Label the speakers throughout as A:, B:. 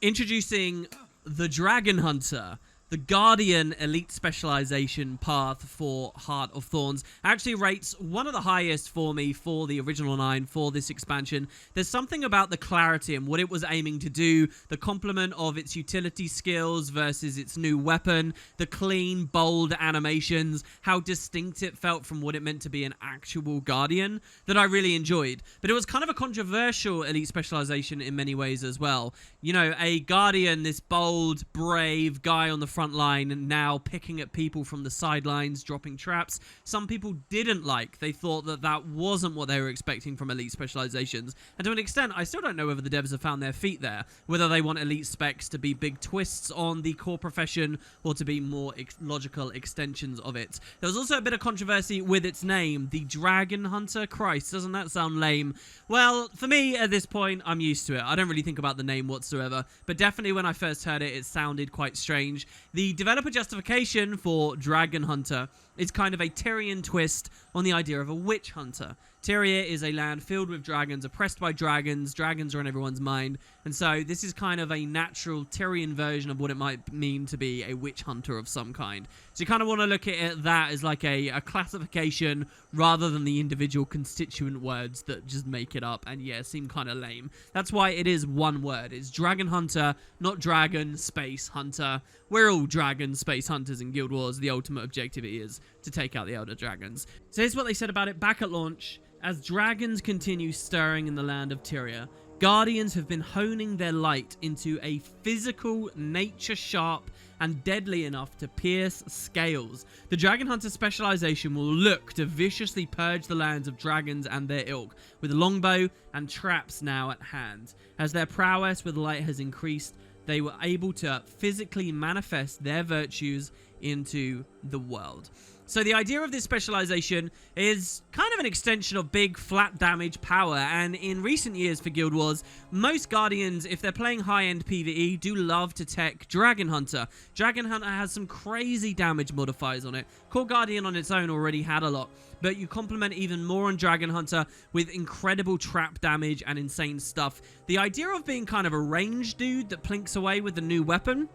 A: Introducing the Dragonhunter, the Guardian Elite Specialization path for Heart of Thorns. Actually rates one of the highest for me for the original 9 for this expansion. There's something about the clarity and what it was aiming to do, the complement of its utility skills versus its new weapon, the clean, bold animations, how distinct it felt from what it meant to be an actual Guardian, that I really enjoyed. But it was kind of a controversial Elite Specialization in many ways as well. You know, a Guardian, this bold, brave guy on the front line, and now picking at people from the sidelines, dropping traps. Some people didn't like. They thought that that wasn't what they were expecting from Elite Specializations. And to an extent, I still don't know whether the devs have found their feet there. Whether they want Elite Specs to be big twists on the core profession or to be more logical extensions of it. There was also a bit of controversy with its name, the Dragonhunter. Christ, doesn't that sound lame? Well, for me, at this point, I'm used to it. I don't really think about the name whatsoever. But definitely when I first heard it, it sounded quite strange. The developer justification for Dragonhunter is kind of a Tyrian twist on the idea of a witch hunter. Tyria is a land filled with dragons, oppressed by dragons. Dragons are on everyone's mind. And so this is kind of a natural Tyrian version of what it might mean to be a witch hunter of some kind. So you kind of want to look at it, that as like a classification rather than the individual constituent words that just make it up and, yeah, seem kind of lame. That's why it is one word. It's Dragon Hunter, not Dragon Space Hunter. We're all dragon space hunters in Guild Wars. The ultimate objective is to take out the Elder Dragons. So here's what they said about it back at launch. As dragons continue stirring in the land of Tyria, Guardians have been honing their light into a physical, nature-sharp, and deadly enough to pierce scales. The Dragonhunter specialization will look to viciously purge the lands of dragons and their ilk, with Longbow and traps now at hand. As their prowess with light has increased, they were able to physically manifest their virtues into the world. So the idea of this specialization is kind of an extension of big flat damage power, and in recent years for Guild Wars, most Guardians, if they're playing high-end PvE, do love to tech Dragonhunter. Dragonhunter has some crazy damage modifiers on it. Core Guardian on its own already had a lot, but you complement even more on Dragonhunter with incredible trap damage and insane stuff. The idea of being kind of a ranged dude that plinks away with the new weapon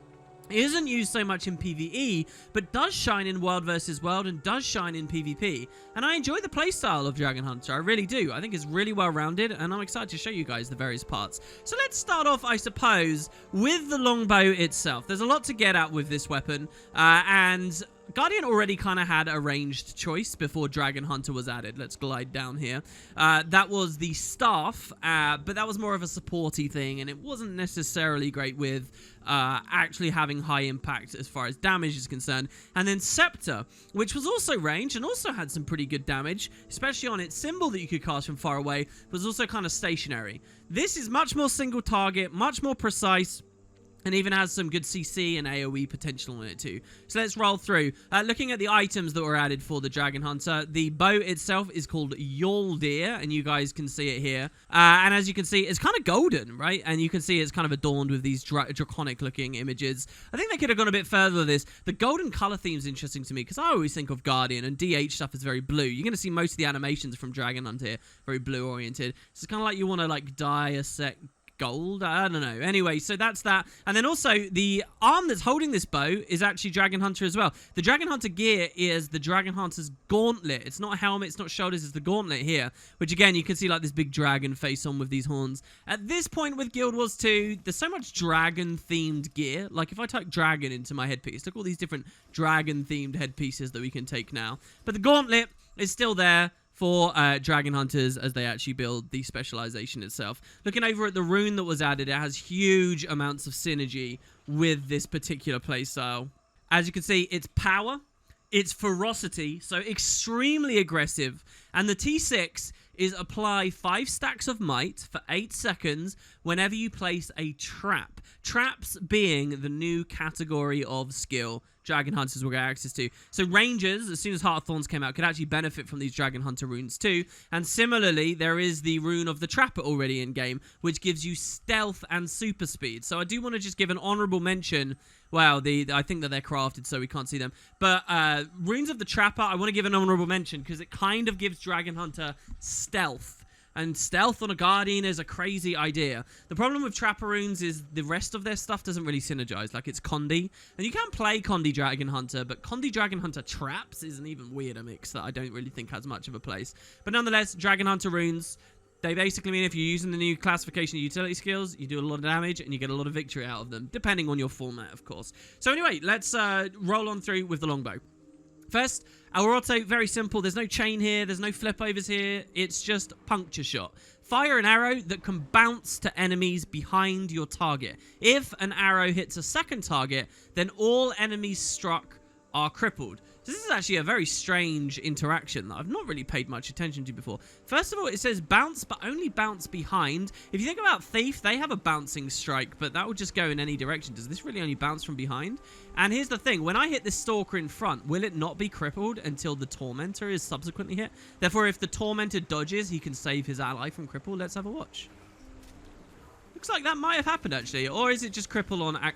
A: isn't used so much in PvE, but does shine in World versus World and does shine in PvP. And I enjoy the playstyle of Dragonhunter, I really do. I think it's really well rounded, and I'm excited to show you guys the various parts. So let's start off, I suppose, with the Longbow itself. There's a lot to get at with this weapon, and Guardian already kind of had a ranged choice before Dragonhunter was added. Let's glide down here. That was the staff, but that was more of a supporty thing, and it wasn't necessarily great with actually having high impact as far as damage is concerned. And then Scepter, which was also ranged and also had some pretty good damage, especially on its symbol that you could cast from far away, was also kind of stationary. This is much more single target, much more precise, and even has some good CC and AoE potential in it too. So let's roll through. Looking at the items that were added for the Dragonhunter, the bow itself is called Wielding, and you guys can see it here. And as you can see, it's kind of golden, right? And you can see it's kind of adorned with these draconic-looking images. I think they could have gone a bit further with this. The golden color theme is interesting to me because I always think of Guardian, and DH stuff is very blue. You're going to see most of the animations from Dragonhunter here, very blue-oriented. So it's kind of like you want to like dye a set gold. I don't know. Anyway, so that's that. And then also the arm that's holding this bow is actually Dragonhunter as well. The Dragonhunter gear is the Dragonhunter's gauntlet. It's not a helmet, it's not shoulders, it's the gauntlet here, which again you can see like this big dragon face on with these horns. At this point with Guild Wars 2, there's so much dragon themed gear. Like if I type dragon into my headpiece, look at all these different dragon themed headpieces that we can take now. But the gauntlet is still there for Dragon Hunters as they actually build the specialization itself. Looking over at the rune that was added, it has huge amounts of synergy with this particular playstyle. As you can see, its power, its ferocity, so extremely aggressive, and the T6 is apply 5 stacks of might for 8 seconds whenever you place a trap. Traps being the new category of skill Dragon Hunters will get access to. So Rangers, as soon as Heart of Thorns came out, could actually benefit from these Dragon Hunter runes too. And similarly, there is the rune of the Trapper already in game, which gives you stealth and super speed. So I do want to just give an honorable mention. Wow, I think that they're crafted so we can't see them. But runes of the Trapper, I want to give an honorable mention because it kind of gives Dragon Hunter stealth. and stealth on a Guardian is a crazy idea. The problem with Trapper runes is the rest of their stuff doesn't really synergize. Like, it's Condi, and you can play Condi Dragonhunter, but Condi Dragonhunter traps is an even weirder mix that I don't really think has much of a place. But nonetheless, Dragonhunter runes, they basically mean if you're using the new classification of utility skills, you do a lot of damage and you get a lot of victory out of them, depending on your format, of course. So anyway, let's roll on through with the Longbow. First, our auto, very simple. There's no chain here. There's no flip overs here. It's just puncture shot. Fire an arrow that can bounce to enemies behind your target. If an arrow hits a second target, then all enemies struck are crippled. So this is actually a very strange interaction that I've not really paid much attention to before. First of all, it says bounce, but only bounce behind. If you think about Thief, they have a bouncing strike, but that would just go in any direction. Does this really only bounce from behind? And here's the thing. When I hit this Stalker in front, will it not be crippled until the Tormentor is subsequently hit? Therefore, if the Tormentor dodges, he can save his ally from cripple. Let's have a watch. Looks like that might have happened, actually. Or is it just cripple on...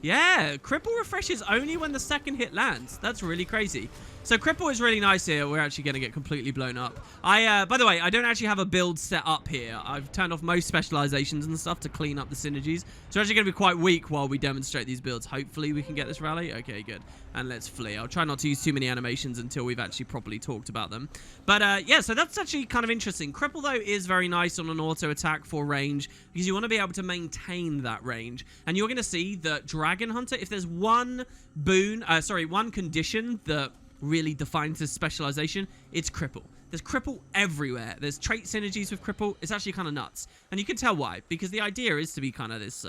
A: Yeah, cripple refreshes only when the second hit lands. That's really crazy. So cripple is really nice here. We're actually going to get completely blown up. By the way, I don't actually have a build set up here. I've turned off most specializations and stuff to clean up the synergies. So actually going to be quite weak while we demonstrate these builds. Hopefully we can get this rally. Okay, good. And let's flee. I'll try not to use too many animations until we've actually properly talked about them. But yeah, so that's actually kind of interesting. Cripple, though, is very nice on an auto attack for range because you want to be able to maintain that range. And you're going to see that Dragonhunter, if there's one one condition that really defines this specialization, it's cripple. There's cripple everywhere. There's trait synergies with cripple. It's actually kind of nuts. And you can tell why, because the idea is to be kind of this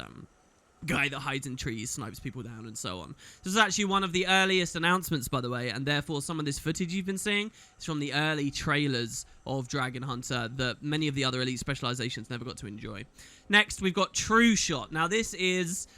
A: guy that hides in trees, snipes people down, and so on. This is actually one of the earliest announcements, by the way, and therefore some of this footage you've been seeing is from the early trailers of Dragonhunter that many of the other elite specializations never got to enjoy. Next, we've got True Shot. Now, this is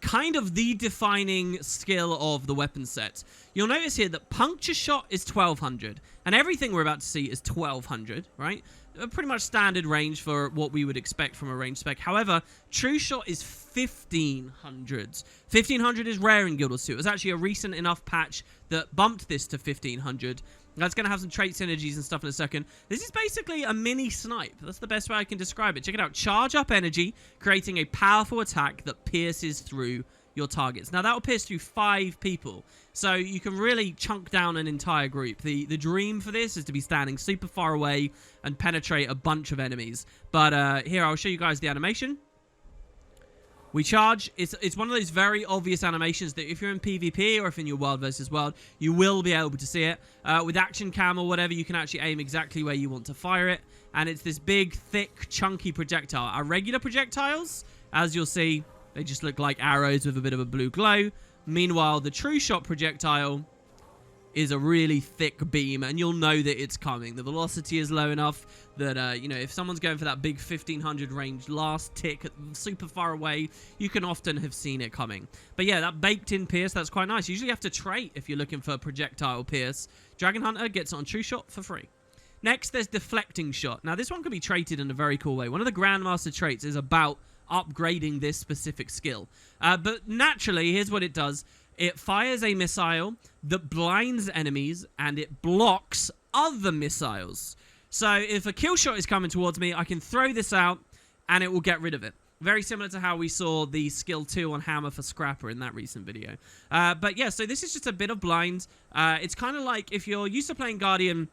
A: kind of the defining skill of the weapon set. You'll notice here that Puncture Shot is 1200, and everything we're about to see is 1200, right? A pretty much standard range for what we would expect from a range spec. However, True Shot is 1500. 1500 is rare in Guild Wars 2. It was actually a recent enough patch that bumped this to 1500. That's going to have some trait synergies and stuff in a second. This is basically a mini snipe. That's the best way I can describe it. Check it out. Charge up energy, creating a powerful attack that pierces through your targets. Now, that will pierce through 5 people. So you can really chunk down an entire group. The dream for this is to be standing super far away and penetrate a bunch of enemies. But here, I'll show you guys the animation. We charge. It's one of those very obvious animations that if you're in PvP or if in your World versus World, you will be able to see it. With Action Cam or whatever, you can actually aim exactly where you want to fire it. And it's this big, thick, chunky projectile. Our regular projectiles, as you'll see, they just look like arrows with a bit of a blue glow. Meanwhile, the True Shot projectile is a really thick beam, and you'll know that it's coming. The velocity is low enough that, you know, if someone's going for that big 1500 range last tick super far away, you can often have seen it coming. But yeah, that baked-in pierce, that's quite nice. Usually you have to trait if you're looking for projectile pierce. Dragonhunter gets it on True Shot for free. Next, there's Deflecting Shot. Now, this one can be traded in a very cool way. One of the Grandmaster traits is about upgrading this specific skill. But naturally, here's what it does. It fires a missile that blinds enemies, and it blocks other missiles. So if a kill shot is coming towards me, I can throw this out, and it will get rid of it. Very similar to how we saw the skill 2 on Hammer for Scrapper in that recent video. But yeah, so this is just a bit of blind. It's kind of like if you're used to playing Guardian,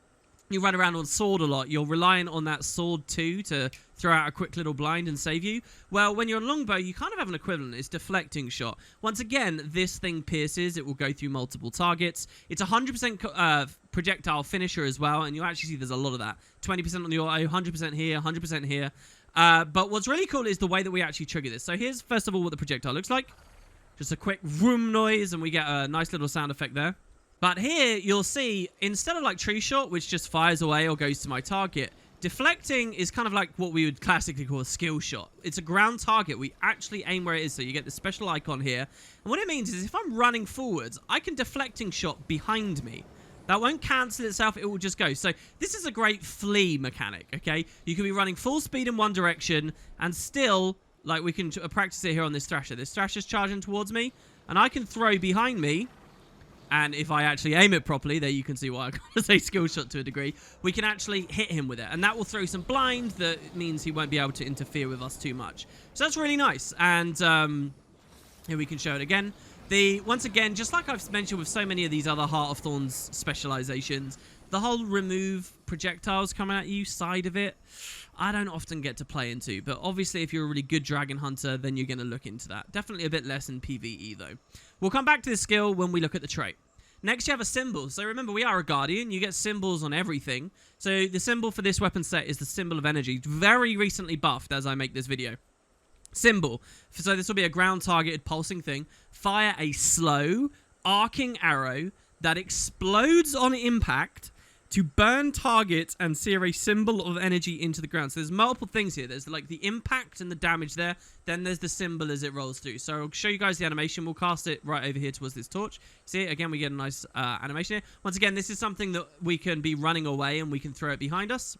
A: you run around on sword a lot, you're relying on that sword 2 to throw out a quick little blind and save you. Well, when you're on Longbow, you kind of have an equivalent. It's Deflecting Shot. Once again, this thing pierces. It will go through multiple targets. It's 100% projectile finisher as well, and you'll actually see there's a lot of that. 20% on the auto, 100% here, 100% here. But what's really cool is the way that we actually trigger this. So here's, first of all, what the projectile looks like. Just a quick vroom noise, and we get a nice little sound effect there. But here, you'll see, instead of like True Shot, which just fires away or goes to my target, deflecting is kind of like what we would classically call a skill shot. It's a ground target. We actually aim where it is, so you get the special icon here. And what it means is if I'm running forwards, I can Deflecting Shot behind me. That won't cancel itself, it will just go. So this is a great flee mechanic, okay? You can be running full speed in one direction, and still, like we can practice it here on this Thrasher. This Thrasher's charging towards me, and I can throw behind me, And if I actually aim it properly, there you can see why I gotta say skill shot to a degree, we can actually hit him with it. And that will throw some blind that means he won't be able to interfere with us too much. So that's really nice. And here we can show it again. Once again, just like I've mentioned with so many of these other Heart of Thorns specializations, the whole remove projectiles coming at you side of it, I don't often get to play into. But obviously, if you're a really good Dragon Hunter, then you're going to look into that. Definitely a bit less in PvE, though. We'll come back to this skill when we look at the trait. Next, you have a symbol. So remember, we are a Guardian. You get symbols on everything. So the symbol for this weapon set is the symbol of energy. Very recently buffed as I make this video. Symbol. So this will be a ground-targeted pulsing thing. Fire a slow, arcing arrow that explodes on impact to burn targets and sear a symbol of energy into the ground. So there's multiple things here. There's like the impact and the damage there. Then there's the symbol as it rolls through. So I'll show you guys the animation. We'll cast it right over here towards this torch. See, again, we get a nice animation here. Once again, this is something that we can be running away and we can throw it behind us.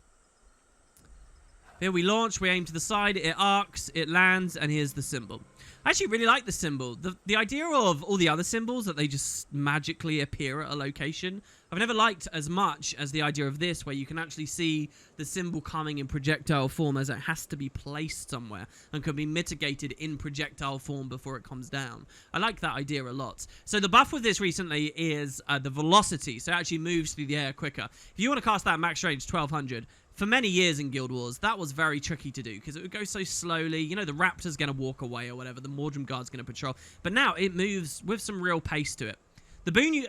A: Here we launch, we aim to the side, it arcs, it lands, and here's the symbol. I actually really like the symbol. The idea of all the other symbols, that they just magically appear at a location, I've never liked as much as the idea of this, where you can actually see the symbol coming in projectile form as it has to be placed somewhere and can be mitigated in projectile form before it comes down. I like that idea a lot. So the buff with this recently is the velocity, so it actually moves through the air quicker. If you want to cast that max range 1200, for many years in Guild Wars, that was very tricky to do because it would go so slowly. You know, the Raptor's going to walk away or whatever. The Mordrum Guard's going to patrol. But now it moves with some real pace to it. The boon,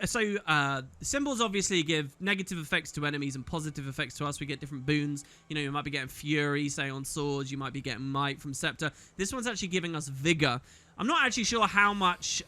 A: symbols obviously give negative effects to enemies and positive effects to us. We get different boons. You know, you might be getting Fury, say, on swords. You might be getting Might from Scepter. This one's actually giving us Vigor. I'm not actually sure how much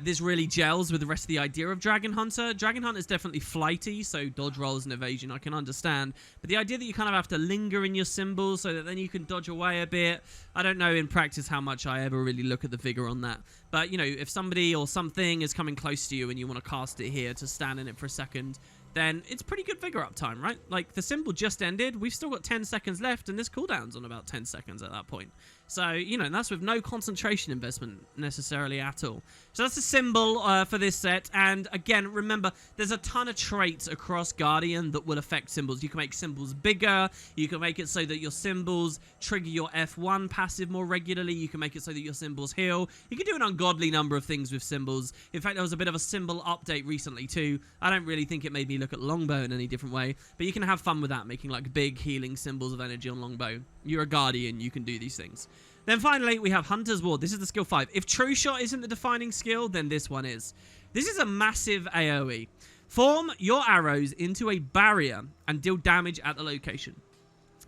A: this really gels with the rest of the idea of Dragonhunter. Dragonhunter is definitely flighty, so dodge rolls and evasion I can understand. But the idea that you kind of have to linger in your symbols so that then you can dodge away a bit, I don't know in practice how much I ever really look at the vigor on that. But, you know, if somebody or something is coming close to you and you want to cast it here to stand in it for a second, then it's pretty good vigor uptime, right? Like, the symbol just ended. We've still got 10 seconds left, and this cooldown's on about 10 seconds at that point. So, you know, and that's with no concentration investment necessarily at all. So that's the symbol for this set. And again, remember, there's a ton of traits across Guardian that will affect symbols. You can make symbols bigger. You can make it so that your symbols trigger your F1 passive more regularly. You can make it so that your symbols heal. You can do an ungodly number of things with symbols. In fact, there was a bit of a symbol update recently too. I don't really think it made me look at Longbow in any different way. But you can have fun with that, making like big healing symbols of energy on Longbow. You're a Guardian, you can do these things. Then finally, we have Hunter's Ward. This is the skill 5. If True Shot isn't the defining skill, then this one is. This is a massive AoE. Form your arrows into a barrier and deal damage at the location.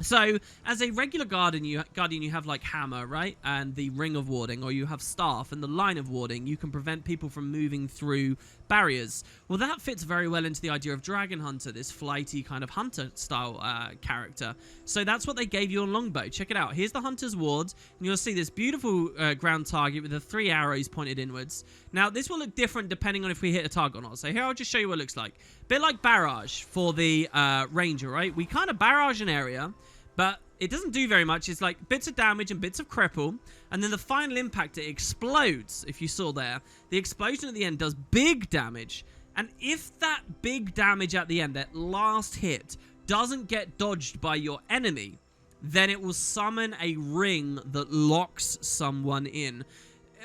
A: So, as a regular Guardian, you have like Hammer, right? And the Ring of Warding, or you have Staff and the Line of Warding. You can prevent people from moving through barriers. Well, that fits very well into the idea of Dragonhunter, this flighty kind of hunter-style character. So that's what they gave you on Longbow. Check it out. Here's the Hunter's Ward, and you'll see this beautiful ground target with the 3 arrows pointed inwards. Now, this will look different depending on if we hit a target or not. So here, I'll just show you what it looks like. Bit like Barrage for the Ranger, right? We kind of barrage an area, but it doesn't do very much. It's like bits of damage and bits of cripple. And then the final impact, it explodes, if you saw there. The explosion at the end does big damage. And if that big damage at the end, that last hit, doesn't get dodged by your enemy, then it will summon a ring that locks someone in.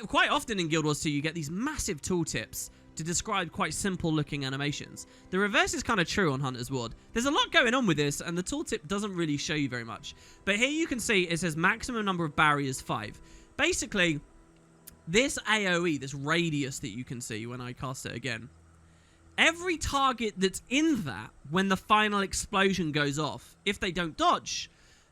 A: Quite often in Guild Wars 2, you get these massive tooltips to describe quite simple looking animations. The reverse is kind of true on Hunter's Ward. There's a lot going on with this, and the tooltip doesn't really show you very much. But here you can see it says maximum number of barriers 5. Basically, this AoE, this radius that you can see when I cast it again, every target that's in that, when the final explosion goes off, if they don't dodge,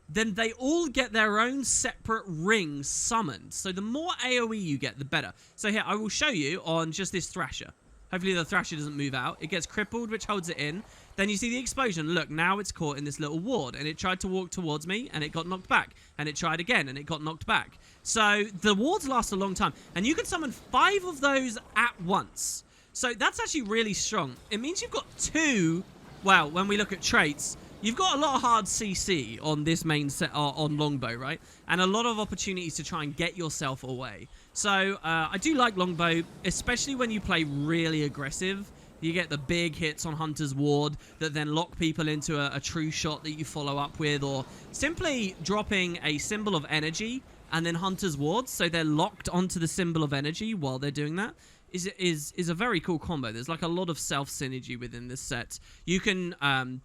A: then they all get their own separate rings summoned. So the more AoE you get, the better. So here, I will show you on just this Thrasher. Hopefully the Thrasher doesn't move out. It gets crippled, which holds it in. Then you see the explosion. Look, now it's caught in this little ward. And it tried to walk towards me, and it got knocked back. And it tried again, and it got knocked back. So the wards last a long time. And you can summon 5 of those at once. So that's actually really strong. It means you've got 2, well, when we look at traits, you've got a lot of hard CC on this main set on Longbow, right? And a lot of opportunities to try and get yourself away. So I do like Longbow, especially when you play really aggressive. You get the big hits on Hunter's Ward that then lock people into a true shot that you follow up with, or simply dropping a symbol of energy and then Hunter's Ward, so they're locked onto the symbol of energy while they're doing that, is a very cool combo. There's like a lot of self-synergy within this set. You can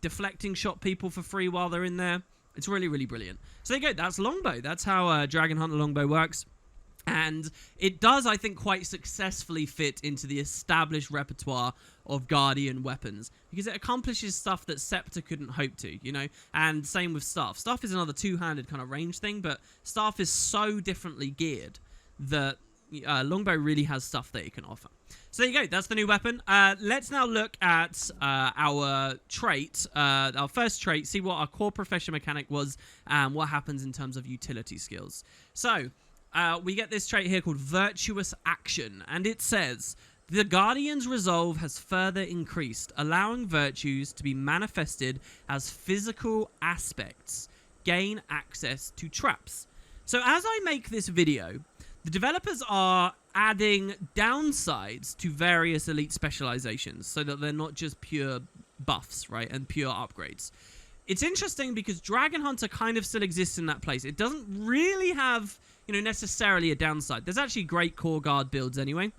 A: deflecting shot people for free while they're in there. It's really, really brilliant. So there you go. That's Longbow. That's how Dragonhunter Longbow works. And it does, I think, quite successfully fit into the established repertoire of Guardian weapons, because it accomplishes stuff that Scepter couldn't hope to, you know? And same with Staff. Staff is another two-handed kind of range thing, but Staff is so differently geared that Longbow really has stuff that it can offer. So there you go. That's the new weapon. Let's now look at our trait, our first trait, see what our core profession mechanic was and what happens in terms of utility skills. So we get this trait here called Virtuous Action, and it says, the Guardian's resolve has further increased, allowing virtues to be manifested as physical aspects. Gain access to traps. So as I make this video, the developers are adding downsides to various elite specializations so that they're not just pure buffs, right, and pure upgrades. It's interesting because Dragonhunter kind of still exists in that place. It doesn't really have, you know, necessarily a downside. There's actually great core guard builds anyway,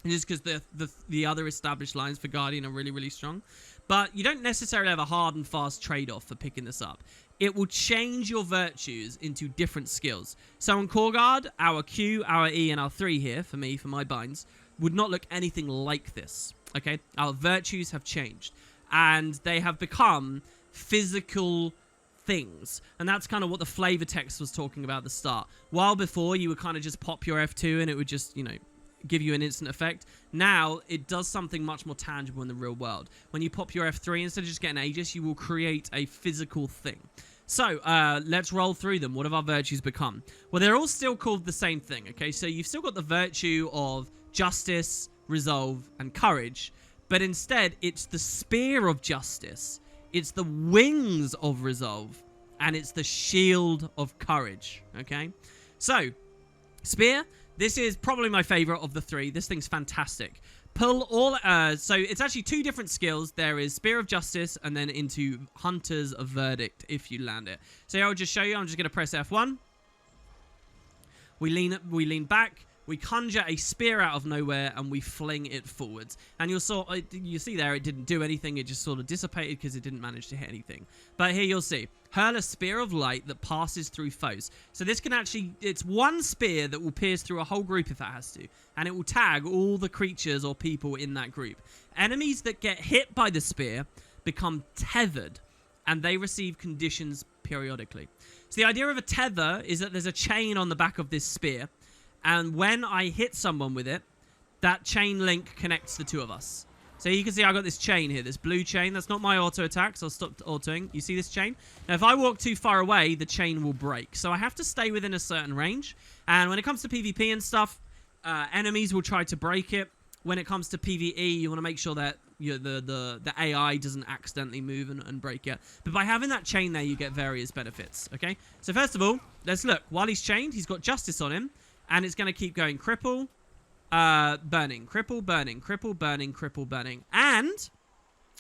A: just because the other established lines for Guardian are really, really strong. But you don't necessarily have a hard and fast trade-off for picking this up. It will change your virtues into different skills. So on core guard, our Q, our E, and our 3 here, for me, for my binds, would not look anything like this, okay? Our virtues have changed, and they have become physical things, and that's kind of what the flavor text was talking about at the start. While before you would kind of just pop your F2 and it would just, you know, give you an instant effect, now it does something much more tangible in the real world. When you pop your F3, instead of just getting Aegis, you will create a physical thing. So let's roll through them. What have our virtues become? Well, they're all still called the same thing, okay? So you've still got the virtue of justice, resolve, and courage, but instead it's the spear of justice, it's the wings of resolve, and it's the shield of courage, okay? So, spear, this is probably my favorite of the 3. This thing's fantastic. Pull all, so it's actually 2 different skills. There is Spear of Justice and then into Hunter's Verdict if you land it. So I'll just show you. I'm just going to press F1. We lean back. We conjure a spear out of nowhere and we fling it forwards. And you see there it didn't do anything. It just sort of dissipated because it didn't manage to hit anything. But here you'll see. Hurl a spear of light that passes through foes. So this can actually, it's one spear that will pierce through a whole group if it has to. And it will tag all the creatures or people in that group. Enemies that get hit by the spear become tethered and they receive conditions periodically. So the idea of a tether is that there's a chain on the back of this spear. And when I hit someone with it, that chain link connects the 2 of us. So you can see I got this chain here, this blue chain. That's not my auto attack, so I'll stop autoing. You see this chain? Now, if I walk too far away, the chain will break. So I have to stay within a certain range. And when it comes to PvP and stuff, enemies will try to break it. When it comes to PvE, you want to make sure that the AI doesn't accidentally move and break it. But by having that chain there, you get various benefits, okay? So first of all, let's look. While he's chained, he's got justice on him. And it's going to keep going cripple, burning, cripple, burning, cripple, burning, cripple, burning. And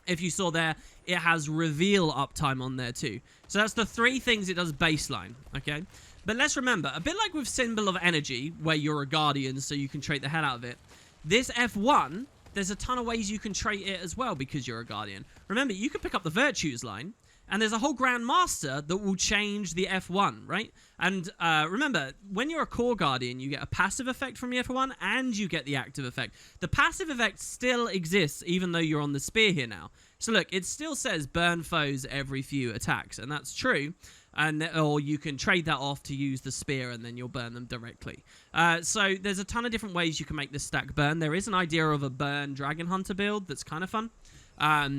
A: if you saw there, it has reveal uptime on there too. So that's the 3 things it does baseline, okay? But let's remember, a bit like with Symbol of Energy, where you're a Guardian so you can trait the hell out of it, this F1, there's a ton of ways you can trait it as well because you're a Guardian. Remember, you can pick up the Virtues line, and there's a whole Grandmaster that will change the F1, right? And remember, when you're a core Guardian, you get a passive effect from the F1, and you get the active effect. The passive effect still exists, even though you're on the spear here now. So look, it still says burn foes every few attacks, and that's true. Or you can trade that off to use the spear, and then you'll burn them directly. So there's a ton of different ways you can make this stack burn. There is an idea of a burn Dragonhunter build that's kind of fun.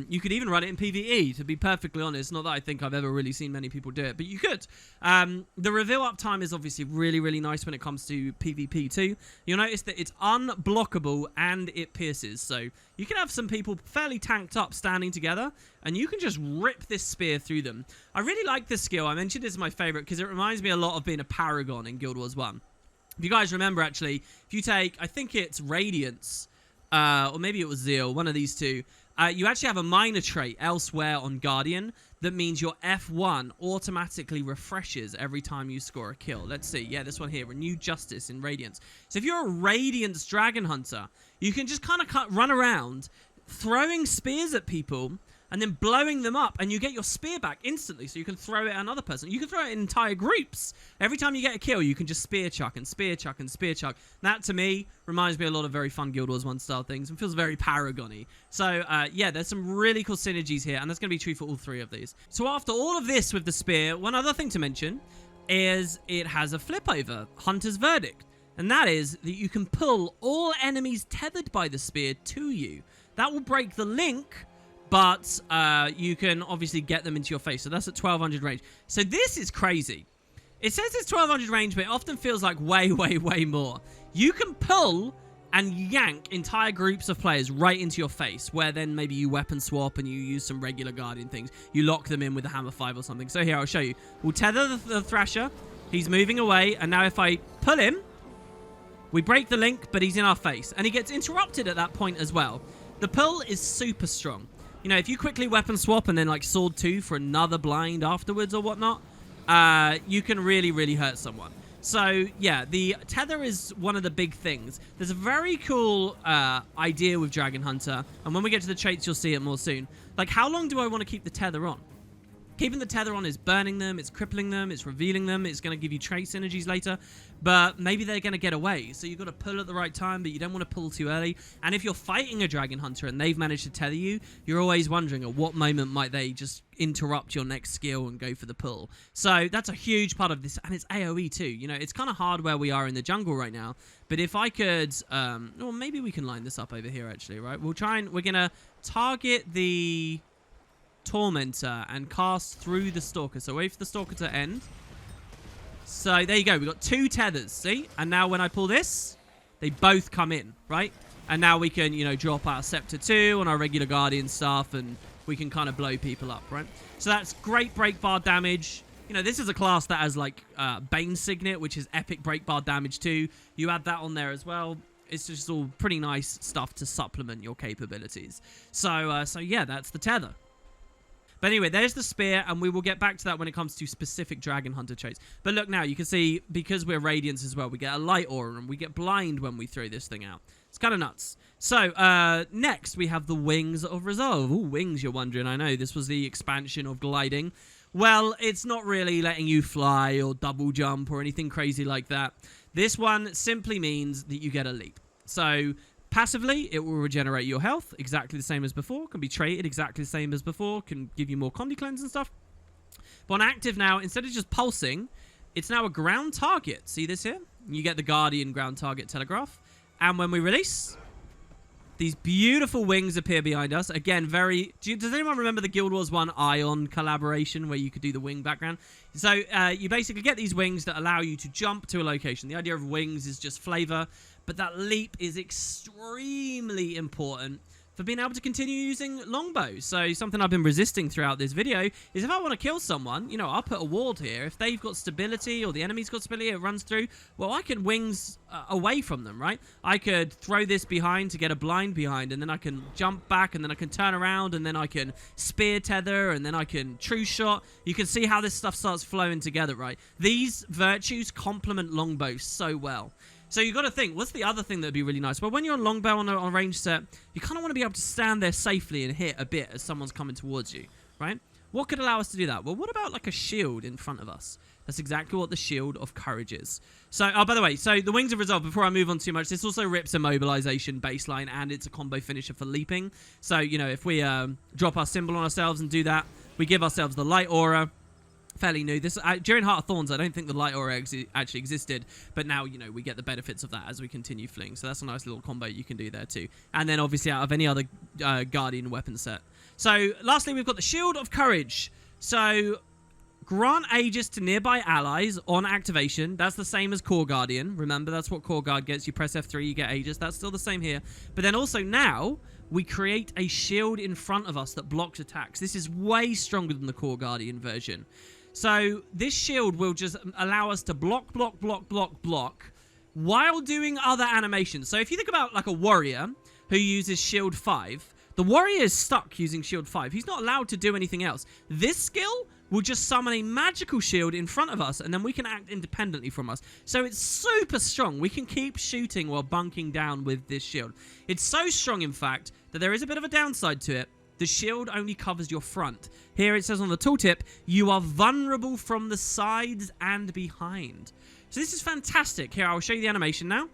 A: You could even run it in PvE, to be perfectly honest. Not that I think I've ever really seen many people do it, but you could. The reveal uptime is obviously really, really nice when it comes to PvP too. You'll notice that it's unblockable and it pierces. So you can have some people fairly tanked up standing together, and you can just rip this spear through them. I really like this skill. I mentioned it as my favorite because it reminds me a lot of being a Paragon in Guild Wars 1. If you guys remember, actually, if you take, I think it's Radiance, or maybe it was Zeal, one of these two, you actually have a minor trait elsewhere on Guardian that means your F1 automatically refreshes every time you score a kill. Let's see. Yeah, this one here, Renewed Justice in Radiance. So if you're a Radiance Dragonhunter, you can just kind of run around throwing spears at people and then blowing them up, and you get your spear back instantly, so you can throw it at another person. You can throw it in entire groups. Every time you get a kill, you can just spear chuck and spear chuck and spear chuck. That, to me, reminds me a lot of very fun Guild Wars 1 style things and feels very Paragon-y. So, yeah, there's some really cool synergies here, and that's going to be true for all three of these. So after all of this with the spear, one other thing to mention is it has a flip over, Hunter's Verdict. And that is that you can pull all enemies tethered by the spear to you. That will break the link, but you can obviously get them into your face. So that's at 1200 range. So this is crazy. It says it's 1200 range, but it often feels like way, way, way more. You can pull and yank entire groups of players right into your face, where then maybe you weapon swap and you use some regular Guardian things. You lock them in with a Hammer 5 or something. So here, I'll show you. We'll tether the Thrasher. He's moving away. And now if I pull him, we break the link, but he's in our face. And he gets interrupted at that point as well. The pull is super strong. You know, if you quickly weapon swap and then like sword 2 for another blind afterwards or whatnot, you can really, really hurt someone. So, yeah, the tether is one of the big things. There's a very cool idea with Dragonhunter, and when we get to the traits, you'll see it more soon. Like, how long do I want to keep the tether on? Keeping the tether on is burning them, it's crippling them, it's revealing them, it's going to give you trait synergies later, but maybe they're going to get away. So you've got to pull at the right time, but you don't want to pull too early. And if you're fighting a Dragonhunter and they've managed to tether you, you're always wondering at what moment might they just interrupt your next skill and go for the pull. So that's a huge part of this, and it's AoE too. You know, it's kind of hard where we are in the jungle right now, but if I could, well, maybe we can line this up over here actually, right? We're going to target the Tormentor and cast through the Stalker. So wait for the Stalker to end. So there you go. We've got 2 tethers, see? And now when I pull this, they both come in, right? And now we can, you know, drop our Scepter 2 on our regular Guardian stuff, and we can kind of blow people up, right? So that's great break bar damage. You know, this is a class that has, like, Bane Signet, which is epic break bar damage too. You add that on there as well. It's just all pretty nice stuff to supplement your capabilities. So yeah, that's the tether. But anyway, there's the spear, and we will get back to that when it comes to specific Dragonhunter traits. But look now, you can see, because we're Radiance as well, we get a light aura, and we get blind when we throw this thing out. It's kind of nuts. So, next, we have the Wings of Resolve. Ooh, wings, you're wondering. I know, this was the expansion of gliding. Well, it's not really letting you fly or double jump or anything crazy like that. This one simply means that you get a leap. So passively, it will regenerate your health exactly the same as before. Can be traded exactly the same as before. Can give you more Condi Cleanse and stuff. But on active now, instead of just pulsing, it's now a ground target. See this here? You get the Guardian ground target telegraph. And when we release, these beautiful wings appear behind us. Again, does anyone remember the Guild Wars 1 Ion collaboration where you could do the wing background? So you basically get these wings that allow you to jump to a location. The idea of wings is just flavor. But that leap is extremely important for being able to continue using Longbow. So something I've been resisting throughout this video is if I want to kill someone, you know, I'll put a ward here. If they've got stability or the enemy's got stability, it runs through, well, I can wings away from them, right? I could throw this behind to get a blind behind, and then I can jump back, and then I can turn around, and then I can spear tether, and then I can true shot. You can see how this stuff starts flowing together, right? These virtues complement Longbow so well. So you've got to think, what's the other thing that would be really nice? Well, when you're on Longbow on a range set, you kind of want to be able to stand there safely and hit a bit as someone's coming towards you, right? What could allow us to do that? Well, what about like a shield in front of us? That's exactly what the Shield of Courage is. So, oh, by the way, so the Wings of Resolve, before I move on too much, this also rips immobilization baseline, and it's a combo finisher for leaping. So, you know, if we drop our symbol on ourselves and do that, we give ourselves the light aura. fairly new. This during Heart of Thorns, I don't think the light aura actually existed, but now, you know, we get the benefits of that as we continue fleeing. So that's a nice little combo you can do there too. And then obviously out of any other Guardian weapon set. So lastly, we've got the Shield of Courage. So grant Aegis to nearby allies on activation. That's the same as Core Guardian. Remember, that's what Core Guard gets. You press F3, you get Aegis. That's still the same here. But then also now, we create a shield in front of us that blocks attacks. This is way stronger than the Core Guardian version. So this shield will just allow us to block while doing other animations. So if you think about like a warrior who uses shield 5, the warrior is stuck using shield 5. He's not allowed to do anything else. This skill will just summon a magical shield in front of us, and then we can act independently from us. So it's super strong. We can keep shooting while bunking down with this shield. It's so strong, in fact, that there is a bit of a downside to it. The shield only covers your front. Here it says on the tooltip, you are vulnerable from the sides and behind. So this is fantastic. Here, I'll show you the animation now.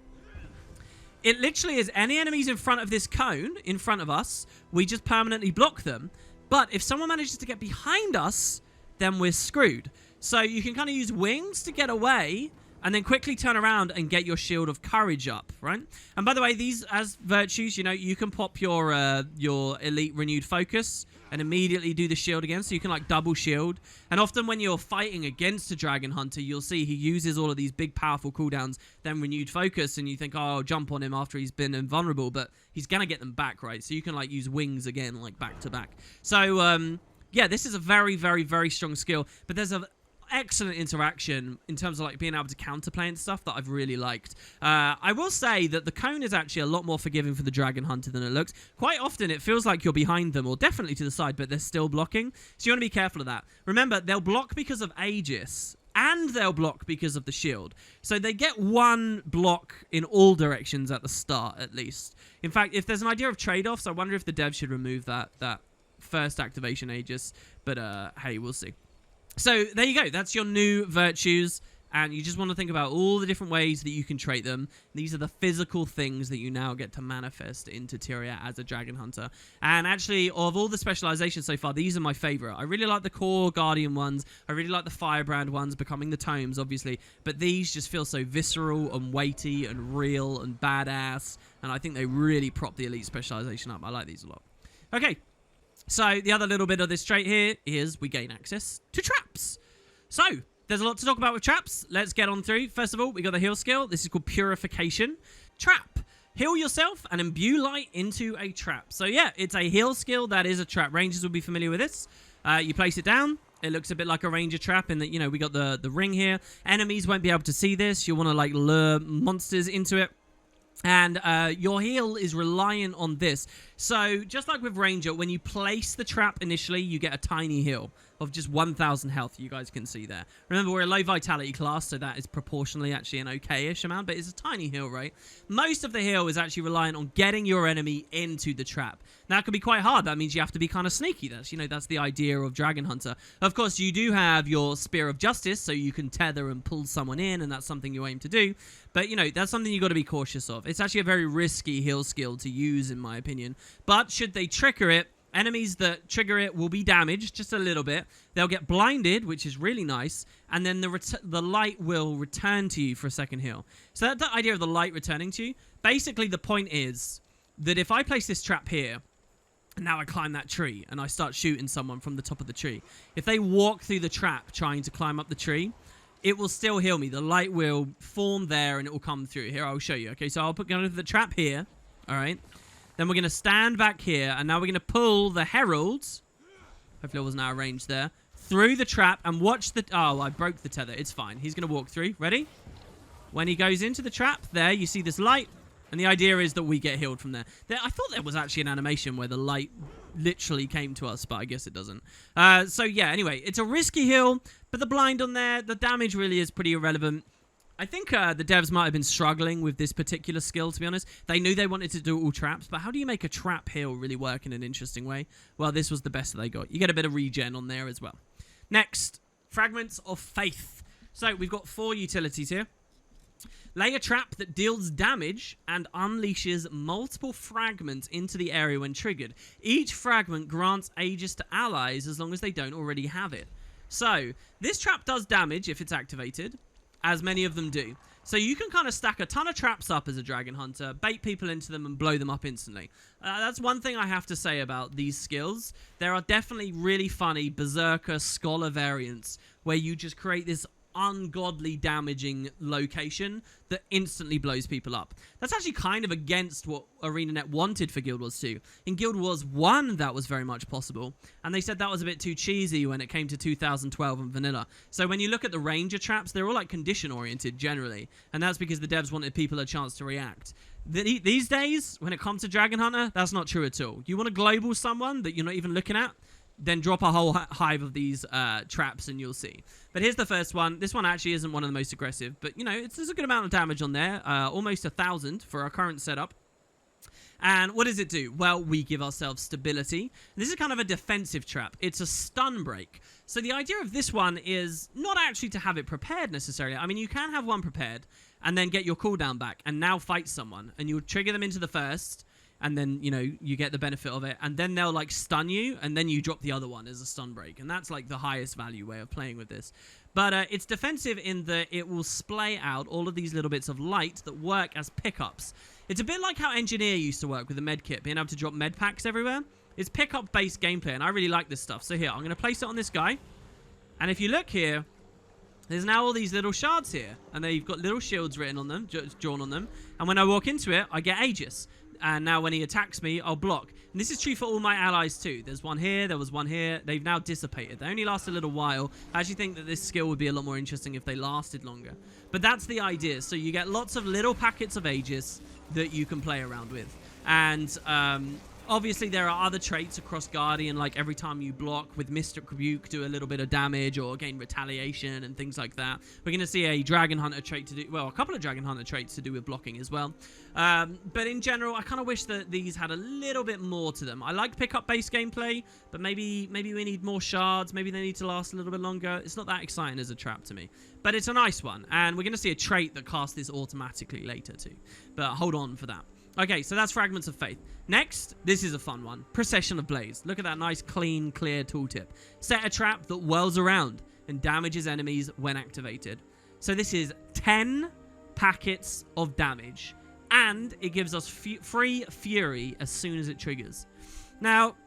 A: It literally is any enemies in front of this cone, in front of us, we just permanently block them. But if someone manages to get behind us, then we're screwed. So you can kind of use wings to get away, and then quickly turn around and get your Shield of Courage up, right? And by the way, these as virtues, you know, you can pop your Elite Renewed Focus and immediately do the shield again, so you can like double shield. And often when you're fighting against a Dragonhunter, you'll see he uses all of these big powerful cooldowns, then Renewed Focus, and you think, oh, I'll jump on him after he's been invulnerable, but he's gonna get them back, right? So you can like use wings again, like back to back. So yeah, this is a very, very, very strong skill, but there's a excellent interaction in terms of like being able to counterplay and stuff that I've really liked. I will say that the cone is actually a lot more forgiving for the Dragonhunter than it looks. Quite often it feels like you're behind them, or definitely to the side, but they're still blocking. So you want to be careful of that. Remember, they'll block because of Aegis, and they'll block because of the shield. So they get one block in all directions at the start, at least. In fact, if there's an idea of trade-offs, I wonder if the devs should remove that first activation Aegis. But hey, we'll see. So there you go. That's your new virtues, and you just want to think about all the different ways that you can trait them. These are the physical things that you now get to manifest into Tyria as a Dragonhunter. And actually, of all the specializations so far, these are my favorite. I really like the Core Guardian ones. I really like the Firebrand ones, becoming the Tomes, obviously. But these just feel so visceral and weighty and real and badass. And I think they really prop the Elite specialization up. I like these a lot. Okay. So the other little bit of this trait here is we gain access to traps. So there's a lot to talk about with traps. Let's get on through. First of all, we got the heal skill. This is called Purification. Trap. Heal yourself and imbue light into a trap. So yeah, it's a heal skill that is a trap. Rangers will be familiar with this. You place it down. It looks a bit like a ranger trap in that, you know, we got the ring here. Enemies won't be able to see this. You'll want to like lure monsters into it. And your heal is reliant on this. So, just like with Ranger, when you place the trap initially, you get a tiny heal of just 1,000 health, you guys can see there. Remember, we're a low vitality class, so that is proportionally actually an okay-ish amount, but it's a tiny heal, right? Most of the heal is actually reliant on getting your enemy into the trap. Now, that can be quite hard. That means you have to be kind of sneaky. That's the idea of Dragonhunter. Of course, you do have your Spear of Justice, so you can tether and pull someone in, and that's something you aim to do. But, you know, that's something you've got to be cautious of. It's actually a very risky heal skill to use, in my opinion. But should they trigger it, enemies that trigger it will be damaged just a little bit. They'll get blinded, which is really nice. And then the light will return to you for a second heal. So that idea of the light returning to you, basically the point is that if I place this trap here, and now I climb that tree, and I start shooting someone from the top of the tree, if they walk through the trap trying to climb up the tree, it will still heal me. The light will form there, and it will come through. Here, I'll show you. Okay, so I'll put the trap here. All right. Then we're going to stand back here, and now we're going to pull the heralds. Hopefully I wasn't out of range there. Through the trap, and watch the... Oh, I broke the tether. It's fine. He's going to walk through. Ready? When he goes into the trap, there, you see this light. And the idea is that we get healed from there. I thought there was actually an animation where the light literally came to us, but I guess it doesn't. So, yeah, anyway, it's a risky heal, but the blind on there, the damage really is pretty irrelevant. I think the devs might have been struggling with this particular skill, to be honest. They knew they wanted to do all traps, but how do you make a trap heal really work in an interesting way? Well, this was the best that they got. You get a bit of regen on there as well. Next, Fragments of Faith. So, we've got 4 utilities here. Lay a trap that deals damage and unleashes multiple fragments into the area when triggered. Each fragment grants Aegis to allies as long as they don't already have it. So this trap does damage if it's activated, as many of them do. So you can kind of stack a ton of traps up as a Dragon Hunter, bait people into them and blow them up instantly. That's one thing I have to say about these skills. There are definitely really funny Berserker Scholar variants where you just create this ungodly damaging location that instantly blows people up. That's actually kind of against what ArenaNet wanted for Guild Wars 2. In Guild Wars 1, that was very much possible, and they said that was a bit too cheesy when it came to 2012 and vanilla. So when you look at the Ranger traps, they're all like condition oriented generally, and that's because the devs wanted people a chance to react. These days, when it comes to Dragonhunter, that's not true at all. You want to global someone that you're not even looking at, then drop a whole hive of these traps and you'll see. But here's the first one. This one actually isn't one of the most aggressive, but you know, there's a good amount of damage on there. Almost 1,000 for our current setup. And what does it do? Well, we give ourselves stability. This is kind of a defensive trap. It's a stun break. So the idea of this one is not actually to have it prepared necessarily. I mean, you can have one prepared and then get your cooldown back and now fight someone. And you'll trigger them into the first, and then, you know, you get the benefit of it. And then they'll, like, stun you, and then you drop the other one as a stun break. And that's, like, the highest value way of playing with this. But it's defensive in that it will splay out all of these little bits of light that work as pickups. It's a bit like how Engineer used to work with the med kit, being able to drop med packs everywhere. It's pickup-based gameplay, and I really like this stuff. So here, I'm going to place it on this guy. And if you look here, there's now all these little shards here. And they've got little shields written on them, drawn on them. And when I walk into it, I get Aegis. And now when he attacks me, I'll block. And this is true for all my allies too. There's one here, there was one here. They've now dissipated. They only last a little while. I actually think that this skill would be a lot more interesting if they lasted longer. But that's the idea. So you get lots of little packets of Aegis that you can play around with. And obviously there are other traits across Guardian, like every time you block with Mystic Rebuke, do a little bit of damage or gain retaliation and things like that. We're going to see a Dragonhunter trait to do, well, a couple of Dragonhunter traits to do with blocking as well. But in general, I kind of wish that these had a little bit more to them. I like pickup-based gameplay, but maybe we need more shards. Maybe they need to last a little bit longer. It's not that exciting as a trap to me, but it's a nice one. And we're going to see a trait that casts this automatically later too. But hold on for that. Okay, so that's Fragments of Faith. Next, this is a fun one. Procession of Blades. Look at that nice, clean, clear tooltip. Set a trap that whirls around and damages enemies when activated. So this is 10 packets of damage. And it gives us free Fury as soon as it triggers. Now,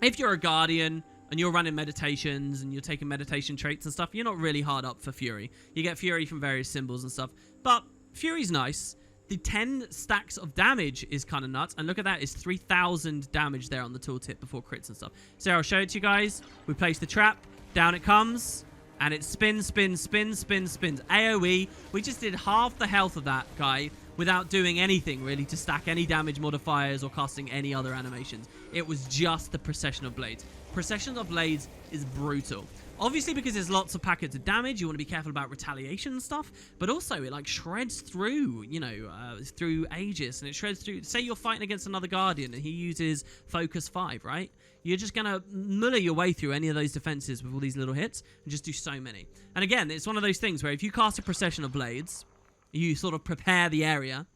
A: if you're a Guardian and you're running meditations and you're taking meditation traits and stuff, you're not really hard up for Fury. You get Fury from various symbols and stuff. But Fury's nice. The 10 stacks of damage is kind of nuts. And look at that. It's 3,000 damage there on the tooltip before crits and stuff. So I'll show it to you guys. We place the trap. Down it comes. And it spins, spins, spins, spins, spins. AoE. We just did half the health of that guy without doing anything, really, to stack any damage modifiers or casting any other animations. It was just the Procession of Blades. Procession of Blades is brutal. Obviously, because there's lots of packets of damage, you want to be careful about retaliation and stuff. But also, it like shreds through, you know, through Aegis. And it shreds through, say you're fighting against another Guardian and he uses Focus 5, right? You're just going to muller your way through any of those defenses with all these little hits and just do so many. And again, it's one of those things where if you cast a Procession of Blades, you sort of prepare the area,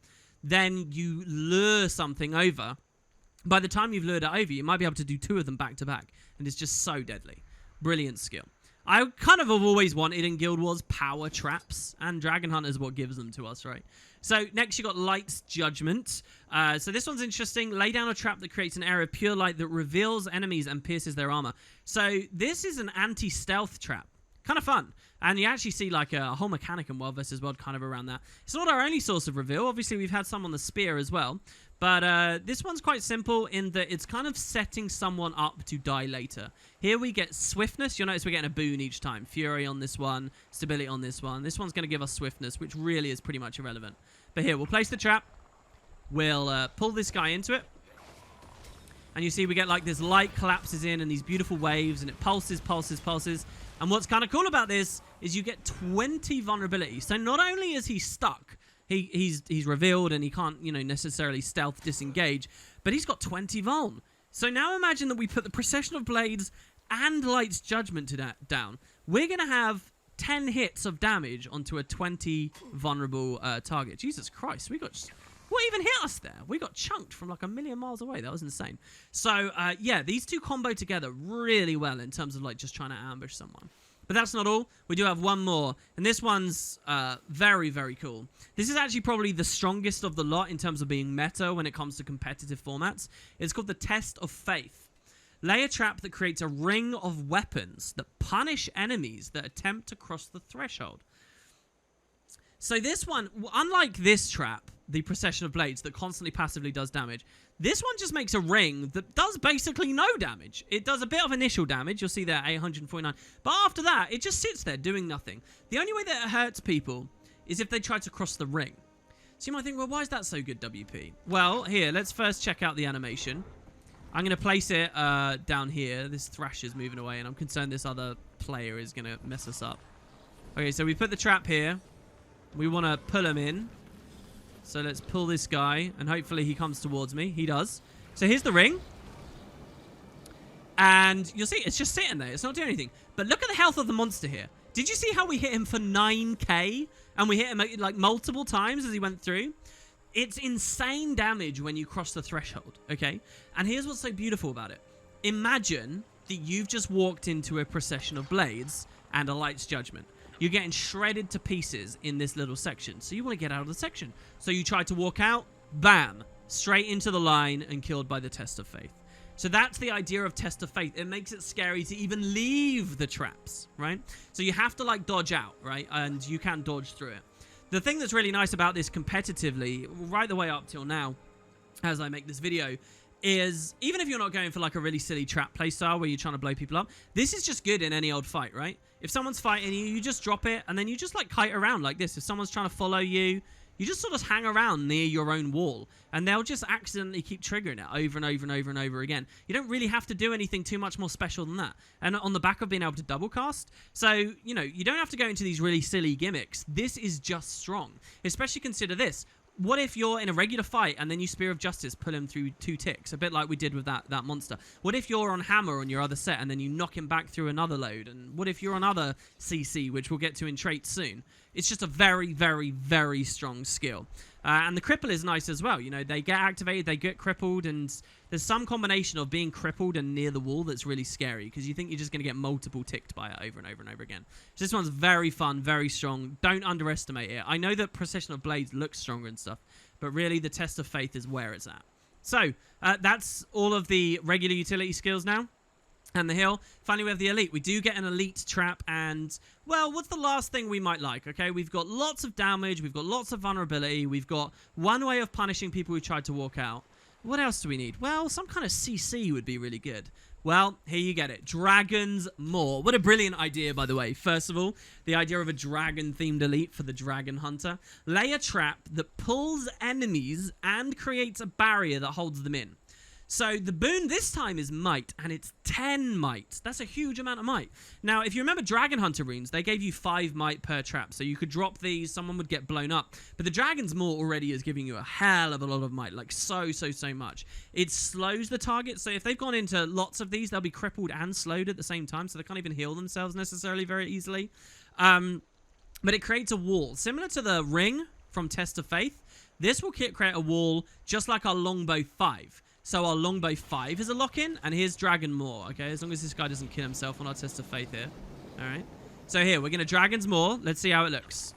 A: then you lure something over. By the time you've lured it over, you might be able to do 2 of them back to back. And it's just so deadly. Brilliant skill. I kind of have always wanted in Guild Wars power traps, and Dragonhunter is what gives them to us, right? So next you got Light's Judgment. So this one's interesting. Lay down a trap that creates an area of pure light that reveals enemies and pierces their armor. So this is an anti-stealth trap. Kind of fun. And you actually see like a whole mechanic in World vs. World kind of around that. It's not our only source of reveal. Obviously, we've had some on the spear as well. But this one's quite simple in that it's kind of setting someone up to die later. Here we get swiftness. You'll notice we're getting a boon each time. Fury on this one, stability on this one. This one's going to give us swiftness, which really is pretty much irrelevant. But here, we'll place the trap. We'll pull this guy into it. And you see we get like this light collapses in and these beautiful waves and it pulses, pulses, pulses. And what's kind of cool about this is you get 20 vulnerability. So not only is he stuck, he's revealed and he can't, you know, necessarily stealth disengage, but he's got 20 vuln. So now imagine that we put the Procession of Blades and Light's Judgment down. We're going to have 10 hits of damage onto a 20 vulnerable target. Jesus Christ, what even hit us there? We got chunked from like a million miles away. That was insane. So, yeah, these two combo together really well in terms of like just trying to ambush someone. But that's not all. We do have one more. And this one's very, very cool. This is actually probably the strongest of the lot in terms of being meta when it comes to competitive formats. It's called the Test of Faith. Lay a trap that creates a ring of weapons that punish enemies that attempt to cross the threshold. So this one, unlike this trap, the Procession of Blades that constantly passively does damage, this one just makes a ring that does basically no damage. It does a bit of initial damage. You'll see there, 849. But after that, it just sits there doing nothing. The only way that it hurts people is if they try to cross the ring. So you might think, well, why is that so good, WP? Well, here, let's first check out the animation. I'm going to place it down here. This Thrash is moving away, and I'm concerned this other player is going to mess us up. Okay, so we put the trap here. We want to pull him in. So let's pull this guy, and hopefully he comes towards me. He does. So here's the ring. And you'll see, it's just sitting there. It's not doing anything. But look at the health of the monster here. Did you see how we hit him for 9k? And we hit him like multiple times as he went through? It's insane damage when you cross the threshold, okay? And here's what's so beautiful about it. Imagine that you've just walked into a procession of blades and a light's judgment. You're getting shredded to pieces in this little section. So you want to get out of the section. So you try to walk out, bam, straight into the line and killed by the Test of Faith. So that's the idea of Test of Faith. It makes it scary to even leave the traps, right? So you have to like dodge out, right? And you can dodge through it. The thing that's really nice about this competitively, right the way up till now, as I make this video, is even if you're not going for like a really silly trap playstyle where you're trying to blow people up, this is just good in any old fight, right? If someone's fighting you, you just drop it and then you just like kite around like this. If someone's trying to follow you, you just sort of hang around near your own wall and they'll just accidentally keep triggering it over and over and over and over again. You don't really have to do anything too much more special than that. And on the back of being able to double cast, so, you know, you don't have to go into these really silly gimmicks. This is just strong. Especially consider this. What if you're in a regular fight and then you Spear of Justice pull him through 2 ticks, a bit like we did with that monster? What if you're on Hammer on your other set and then you knock him back through another load? And what if you're on other CC, which we'll get to in traits soon? It's just a very, very, very strong skill. And the cripple is nice as well. You know, they get activated, they get crippled, and there's some combination of being crippled and near the wall that's really scary because you think you're just going to get multiple ticked by it over and over and over again. So this one's very fun, very strong. Don't underestimate it. I know that Procession of Blades looks stronger and stuff, but really the Test of Faith is where it's at. So that's all of the regular utility skills now. And the heal. Finally, we have the elite. We do get an elite trap, and, well, what's the last thing we might like, okay? We've got lots of damage, we've got lots of vulnerability, we've got one way of punishing people who tried to walk out. What else do we need? Well, some kind of CC would be really good. Well, here you get it. Dragon's Maw. What a brilliant idea, by the way. First of all, the idea of a dragon-themed elite for the Dragonhunter. Lay a trap that pulls enemies and creates a barrier that holds them in. So the boon this time is might, and it's 10 might. That's a huge amount of might. Now, if you remember Dragonhunter runes, they gave you 5 might per trap. So you could drop these, someone would get blown up. But the Dragon's Maw already is giving you a hell of a lot of might, like so much. It slows the target, so if they've gone into lots of these, they'll be crippled and slowed at the same time, so they can't even heal themselves necessarily very easily. But it creates a wall. Similar to the ring from Test of Faith, this will create a wall just like our Longbow 5. So our Longbow 5 is a lock-in, and here's Dragon Maw, okay? As long as this guy doesn't kill himself on our Test of Faith here. All right. So here, we're going to Dragon's Maw. Let's see how it looks.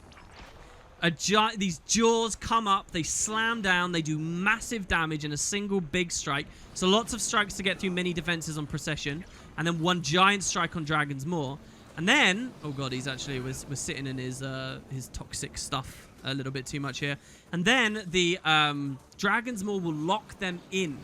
A: These jaws come up, they slam down, they do massive damage in a single big strike. So lots of strikes to get through mini defenses on Procession, and then one giant strike on Dragon's Maw. And then, oh god, he's actually was sitting in his toxic stuff a little bit too much here. And then the Dragon's Maw will lock them in.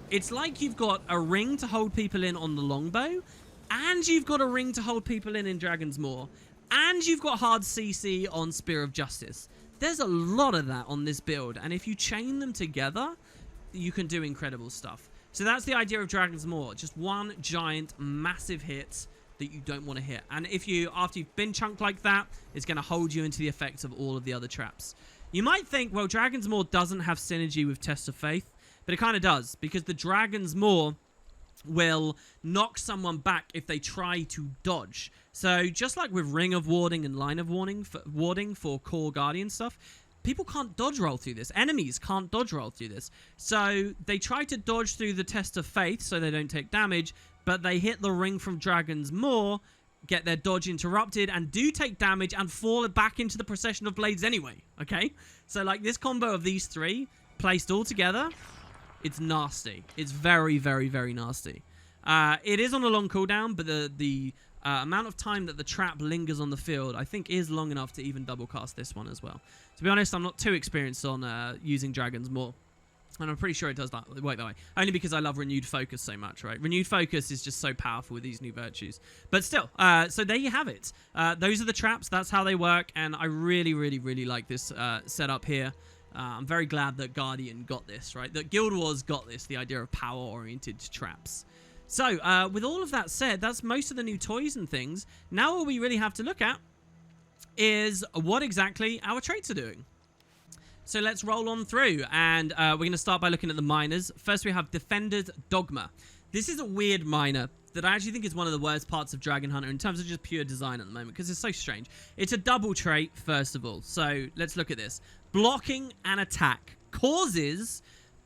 A: It's like you've got a ring to hold people in on the Longbow, and you've got a ring to hold people in Dragon's Maw, and you've got hard CC on Spear of Justice. There's a lot of that on this build, and if you chain them together, you can do incredible stuff. So that's the idea of Dragon's Maw. Just one giant, massive hit that you don't want to hit. And if you, after you've been chunked like that, it's going to hold you into the effects of all of the other traps. You might think, well, Dragon's Maw doesn't have synergy with Test of Faith, but it kind of does, because the Dragon's Maw will knock someone back if they try to dodge. So just like with Ring of Warding and Line of Warding for core Guardian stuff, people can't dodge roll through this. Enemies can't dodge roll through this. So they try to dodge through the Test of Faith so they don't take damage, but they hit the ring from Dragon's Maw, get their dodge interrupted, and do take damage and fall back into the procession of blades anyway, okay? So, like, this combo of these three placed all together, it's nasty. It's very, very, very nasty. It is on a long cooldown, but the amount of time that the trap lingers on the field, I think, is long enough to even double cast this one as well. To be honest, I'm not too experienced on using dragons more. And I'm pretty sure it does work that way. Only because I love Renewed Focus so much, right? Renewed Focus is just so powerful with these new virtues. But still, so there you have it. Those are the traps. That's how they work. And I really, really, really like this setup here. I'm very glad that Guardian got this, right? That Guild Wars got this, the idea of power-oriented traps. So, with all of that said, that's most of the new toys and things. Now all we really have to look at is what exactly our traits are doing. So let's roll on through, and we're going to start by looking at the minors. First, we have Defender's Dogma. This is a weird minor that I actually think is one of the worst parts of Dragonhunter in terms of just pure design at the moment, because it's so strange. It's a double trait, first of all. So let's look at this. Blocking and attack causes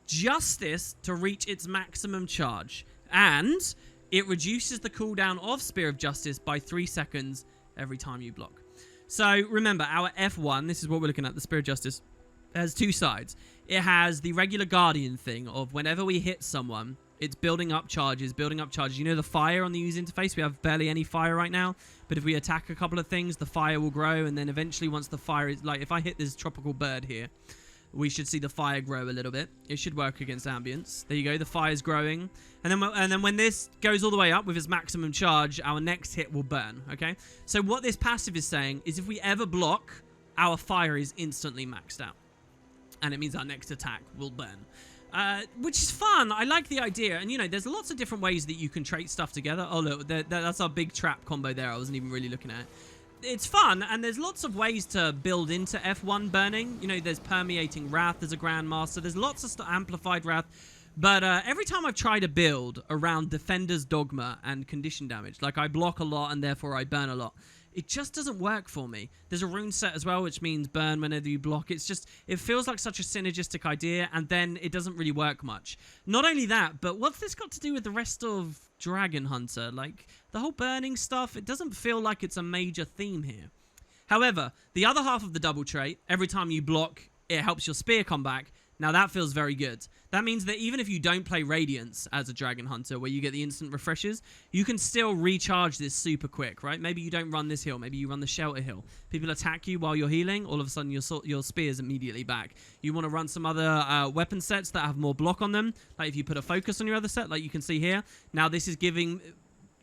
A: Justice to reach its maximum charge, and it reduces the cooldown of Spear of Justice by 3 seconds every time you block. So remember, our F1, this is what we're looking at, the Spear of Justice, has two sides. It has the regular Guardian thing of whenever we hit someone, it's building up charges, building up charges. You know the fire on the user interface? We have barely any fire right now. But if we attack a couple of things, the fire will grow. And then eventually once the fire is... Like, if I hit this tropical bird here, we should see the fire grow a little bit. It should work against ambience. There you go. The fire's growing. And then when this goes all the way up with its maximum charge, our next hit will burn. Okay? So what this passive is saying is if we ever block, our fire is instantly maxed out. And it means our next attack will burn. Which is fun. I like the idea. And, you know, there's lots of different ways that you can trait stuff together. Oh, look, that's our big trap combo there. I wasn't even really looking at it. It's fun, and there's lots of ways to build into F1 burning. You know, there's Permeating Wrath as a Grandmaster. There's lots of Amplified Wrath. But every time I've tried to build around Defender's Dogma and condition damage, like I block a lot and therefore I burn a lot, it just doesn't work for me. There's a rune set as well, which means burn whenever you block. It's just, it feels like such a synergistic idea, and then it doesn't really work much. Not only that, but what's this got to do with the rest of Dragonhunter? Like, the whole burning stuff, it doesn't feel like it's a major theme here. However, the other half of the double trait, every time you block, it helps your spear come back. Now, that feels very good. That means that even if you don't play Radiance as a Dragonhunter, where you get the instant refreshes, you can still recharge this super quick, right? Maybe you don't run this hill. Maybe you run the Shelter Hill. People attack you while you're healing. All of a sudden, your spear's immediately back. You want to run some other weapon sets that have more block on them. Like if you put a focus on your other set, like you can see here. Now, this is giving...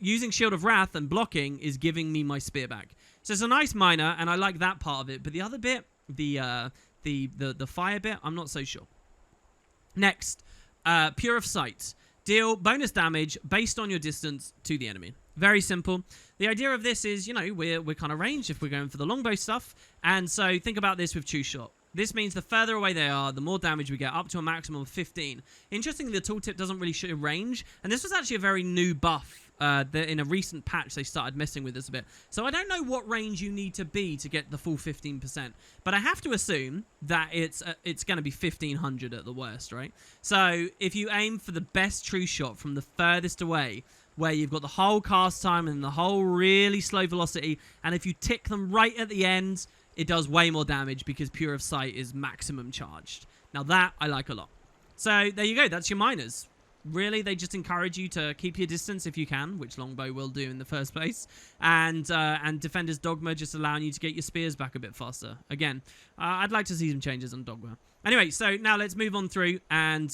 A: Using Shield of Wrath and blocking is giving me my spear back. So it's a nice minor, and I like that part of it. But the other bit, the fire bit, I'm not so sure. Next, Pure of Sight. Deal bonus damage based on your distance to the enemy. Very simple. The idea of this is, you know, we're kind of ranged if we're going for the longbow stuff. And so think about this with Two Shot. This means the further away they are, the more damage we get, up to a maximum of 15. Interestingly, the tooltip doesn't really show range. And this was actually a very new buff. In a recent patch, they started messing with this a bit. So I don't know what range you need to be to get the full 15%. But I have to assume that it's going to be 1500 at the worst, right? So if you aim for the best true shot from the furthest away, where you've got the whole cast time and the whole really slow velocity, and if you tick them right at the end, it does way more damage because Pure of Sight is maximum charged. Now that I like a lot. So there you go. That's your minors. Really, they just encourage you to keep your distance if you can, which Longbow will do in the first place. And Defender's Dogma just allowing you to get your spears back a bit faster. Again, I'd like to see some changes on Dogma. Anyway, so now let's move on through and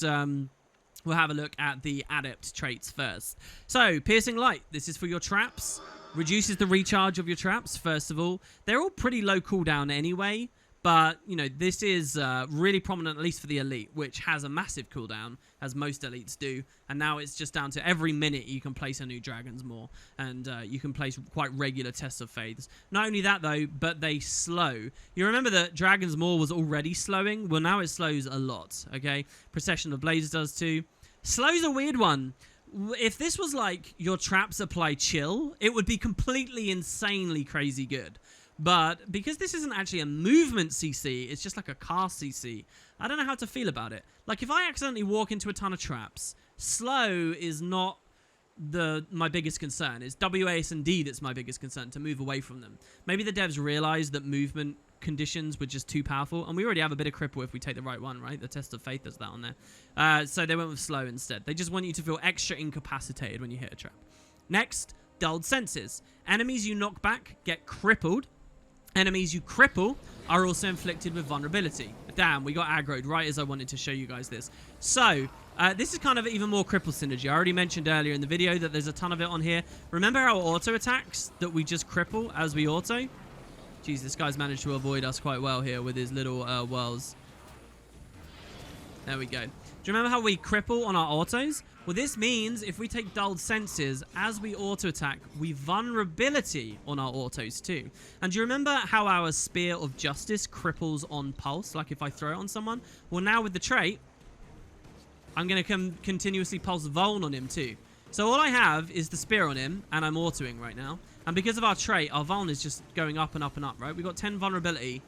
A: we'll have a look at the Adept traits first. So, Piercing Light. This is for your traps. Reduces the recharge of your traps, first of all. They're all pretty low cooldown anyway. But, you know, this is really prominent, at least for the Elite, which has a massive cooldown, as most Elites do. And now it's just down to every minute you can place a new Dragon's Maw. And you can place quite regular tests of Faiths. Not only that, though, but they slow. You remember that Dragon's Maw was already slowing? Well, now it slows a lot, okay? Procession of Blades does too. Slow's a weird one. If this was like your traps apply chill, it would be completely insanely crazy good. But because this isn't actually a movement CC, it's just like a cast CC, I don't know how to feel about it. Like, if I accidentally walk into a ton of traps, slow is not my biggest concern. It's WASD that's my biggest concern, to move away from them. Maybe the devs realized that movement conditions were just too powerful, and we already have a bit of cripple if we take the right one, right? The Test of Faith does that on there. So they went with slow instead. They just want you to feel extra incapacitated when you hit a trap. Next, dulled senses. Enemies you knock back get crippled. Enemies you cripple are also inflicted with vulnerability. Damn, we got aggroed right as I wanted to show you guys this. So, this is kind of even more cripple synergy. I already mentioned earlier in the video that there's a ton of it on here. Remember our auto attacks that we just cripple as we auto? Jeez, this guy's managed to avoid us quite well here with his little whirls. There we go. Do you remember how we cripple on our autos? Well, this means if we take dulled senses, as we auto-attack, we vulnerability on our autos too. And do you remember how our Spear of Justice cripples on pulse, like if I throw it on someone? Well, now with the trait, I'm going to continuously pulse Vuln on him too. So all I have is the Spear on him, and I'm autoing right now. And because of our trait, our Vuln is just going up and up and up, right? We got 10 vulnerability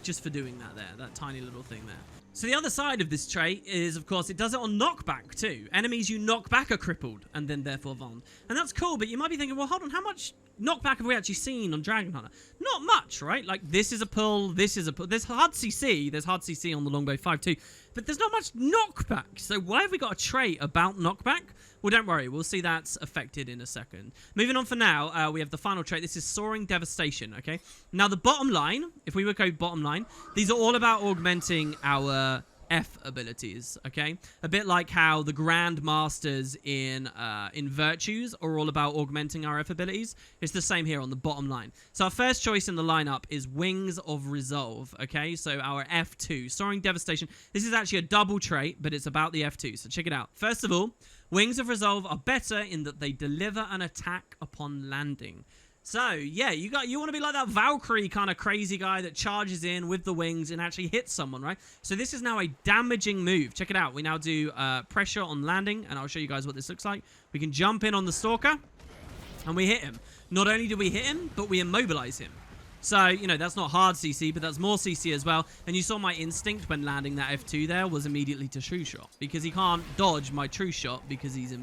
A: just for doing that there, that tiny little thing there. So the other side of this trait is, of course, it does it on knockback too. Enemies you knock back are crippled and then therefore vuln. And that's cool, but you might be thinking, well, hold on, how much knockback have we actually seen on Dragonhunter? Not much, right? Like, this is a pull, this is a pull. There's hard CC on the Longbow 5 too, but there's not much knockback. So why have we got a trait about knockback? Well, don't worry, we'll see that's affected in a second. Moving on for now, we have the final trait. This is Soaring Devastation, okay? Now, the bottom line, if we would go bottom line, these are all about augmenting our F abilities, okay? A bit like how the Grand Masters in Virtues are all about augmenting our F abilities. It's the same here on the bottom line. So our first choice in the lineup is Wings of Resolve, okay? So our F2, Soaring Devastation. This is actually a double trait, but it's about the F2, so check it out. First of all, Wings of Resolve are better in that they deliver an attack upon landing. So, yeah, you want to be like that Valkyrie kind of crazy guy that charges in with the wings and actually hits someone, right? So this is now a damaging move. Check it out. We now do pressure on landing, and I'll show you guys what this looks like. We can jump in on the Stalker, and we hit him. Not only do we hit him, but we immobilize him. So, you know, that's not hard CC, but that's more CC as well. And you saw my instinct when landing that F2 there was immediately to true shot, because he can't dodge my true shot because he's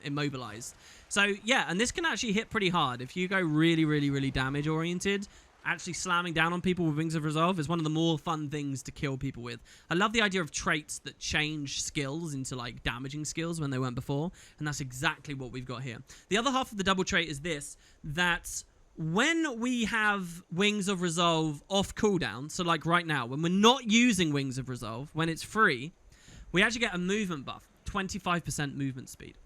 A: immobilized. So, yeah, and this can actually hit pretty hard. If you go really, really, really damage-oriented, actually slamming down on people with Wings of Resolve is one of the more fun things to kill people with. I love the idea of traits that change skills into, like, damaging skills when they weren't before, and that's exactly what we've got here. The other half of the double trait is this, that when we have Wings of Resolve off cooldown, so like right now, when we're not using Wings of Resolve, when it's free, we actually get a movement buff, 25% movement speed.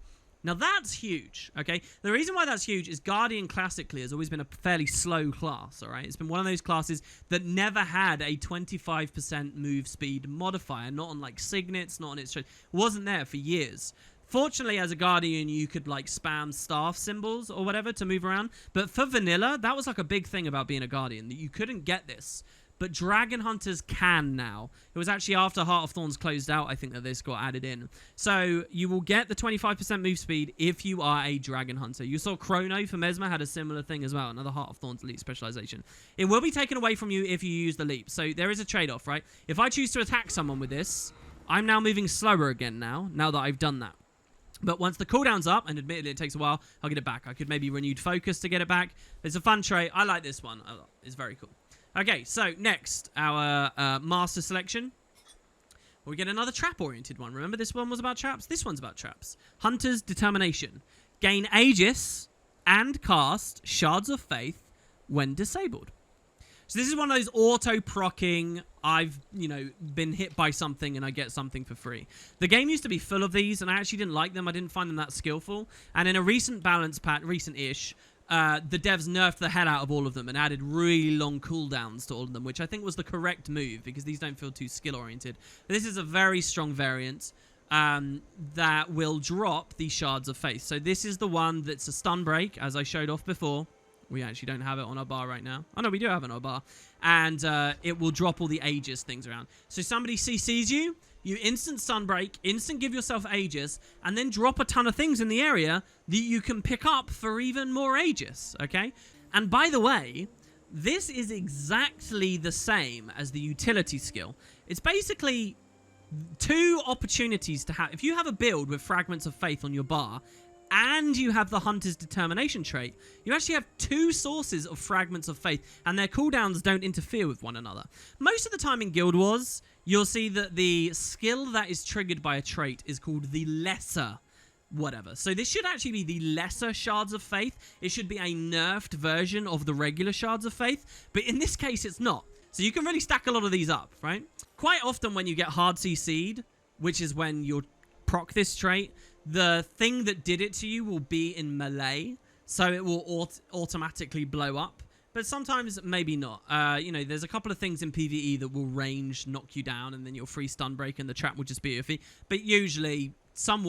A: Now that's huge, okay? The reason why that's huge is Guardian classically has always been a fairly slow class, all right? It's been one of those classes that never had a 25% move speed modifier, not on like Signets, not on its... wasn't there for years. Fortunately, as a Guardian, you could, like, spam staff symbols or whatever to move around. But for vanilla, that was, like, a big thing about being a Guardian, that you couldn't get this. But Dragonhunters can now. It was actually after Heart of Thorns closed out, I think, that this got added in. So you will get the 25% move speed if you are a Dragonhunter. You saw Chrono for Mesmer had a similar thing as well, another Heart of Thorns elite specialization. It will be taken away from you if you use the leap. So there is a trade-off, right? If I choose to attack someone with this, I'm now moving slower again now that I've done that. But once the cooldown's up, and admittedly it takes a while, I'll get it back. I could maybe renewed focus to get it back. It's a fun trait. I like this one. It's very cool. Okay, so next, our master selection. We get another trap-oriented one. Remember this one was about traps? This one's about traps. Hunter's Determination. Gain Aegis and cast Shards of Faith when disabled. So this is one of those auto-procking, I've, you know, been hit by something and I get something for free. The game used to be full of these, and I actually didn't like them. I didn't find them that skillful. And in a recent balance patch, recent-ish, the devs nerfed the hell out of all of them and added really long cooldowns to all of them, which I think was the correct move because these don't feel too skill-oriented. This is a very strong variant that will drop the Shards of Faith. So this is the one that's a stun break, as I showed off before. We actually don't have it on our bar right now. Oh, no, we do have it on our bar. And it will drop all the Aegis things around. So somebody CCs you, you instant stun break, instant give yourself Aegis, and then drop a ton of things in the area that you can pick up for even more Aegis, okay? And by the way, this is exactly the same as the utility skill. It's basically two opportunities to have. If you have a build with Fragments of Faith on your bar, and you have the Hunter's Determination trait, you actually have 2 sources of Fragments of Faith, and their cooldowns don't interfere with one another. Most of the time in Guild Wars, you'll see that the skill that is triggered by a trait is called the Lesser whatever. So this should actually be the Lesser Shards of Faith. It should be a nerfed version of the regular Shards of Faith, but in this case, it's not. So you can really stack a lot of these up, right? Quite often when you get hard CC'd, which is when you'll proc this trait, the thing that did it to you will be in melee, so it will automatically blow up. But sometimes maybe not. You know, there's a couple of things in PvE that will range knock you down, and then you'll free stun break, and the trap will just be iffy. But usually, some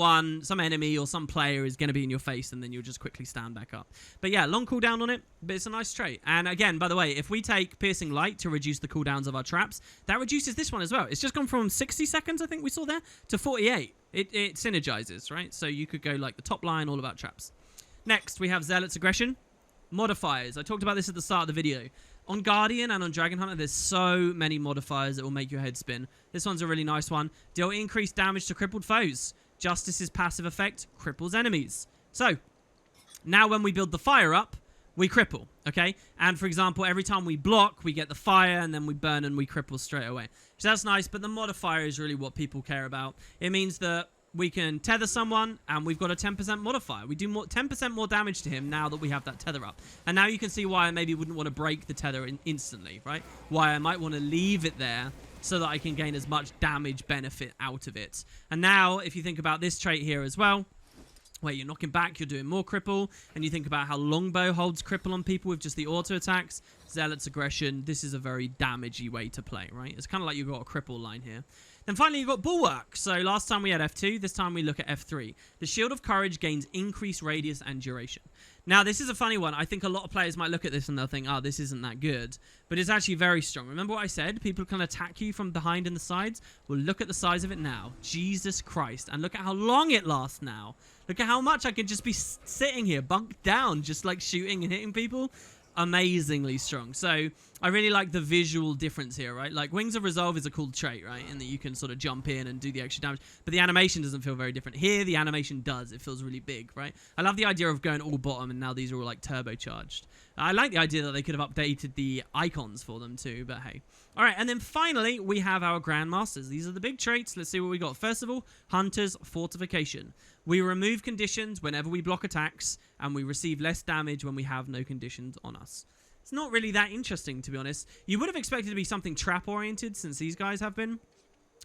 A: enemy or some player is going to be in your face, and then you'll just quickly stand back up. But yeah, long cooldown on it, but it's a nice trait. And again, by the way, if we take Piercing Light to reduce the cooldowns of our traps, that reduces this one as well. It's just gone from 60 seconds, I think we saw there, to 48. It synergizes, right? So you could go like the top line, all about traps. Next, we have Zealot's Aggression. Modifiers. I talked about this at the start of the video. On Guardian and on Dragonhunter, there's so many modifiers that will make your head spin. This one's a really nice one. Deal increased damage to crippled foes. Justice's passive effect cripples enemies. So, now when we build the fire up, we cripple, okay? And for example, every time we block, we get the fire, and then we burn and we cripple straight away. So that's nice, but the modifier is really what people care about. It means that we can tether someone, and we've got a 10% modifier. We do 10% more damage to him now that we have that tether up. And now you can see why I maybe wouldn't want to break the tether instantly, right? Why I might want to leave it there so that I can gain as much damage benefit out of it. And now, if you think about this trait here as well, where you're knocking back, you're doing more cripple, and you think about how Longbow holds cripple on people with just the auto attacks, Zealot's Aggression, this is a very damagey way to play, right? It's kind of like you've got a cripple line here. Then finally, you've got Bulwark. So last time we had F2, this time we look at F3. The Shield of Courage gains increased radius and duration. Now, this is a funny one. I think a lot of players might look at this and they'll think, oh, this isn't that good. But it's actually very strong. Remember what I said? People can attack you from behind and the sides. Well, look at the size of it now. Jesus Christ. And look at how long it lasts now. Look at how much I can just be sitting here, bunked down, just like shooting and hitting people. Amazingly strong. So I really like the visual difference here, right? Like Wings of Resolve is a cool trait, right? And that you can sort of jump in and do the extra damage, but the animation doesn't feel very different. Here the animation does. It feels really big, right? I love the idea of going all bottom, and now these are all like turbocharged. I like the idea that they could have updated the icons for them too, but hey. All right, and then finally we have our Grandmasters. These are the big traits. Let's see what we got. First of all, Hunter's Fortification. We remove conditions whenever we block attacks, and we receive less damage when we have no conditions on us. It's not really that interesting, to be honest. You would have expected it to be something trap-oriented, since these guys have been.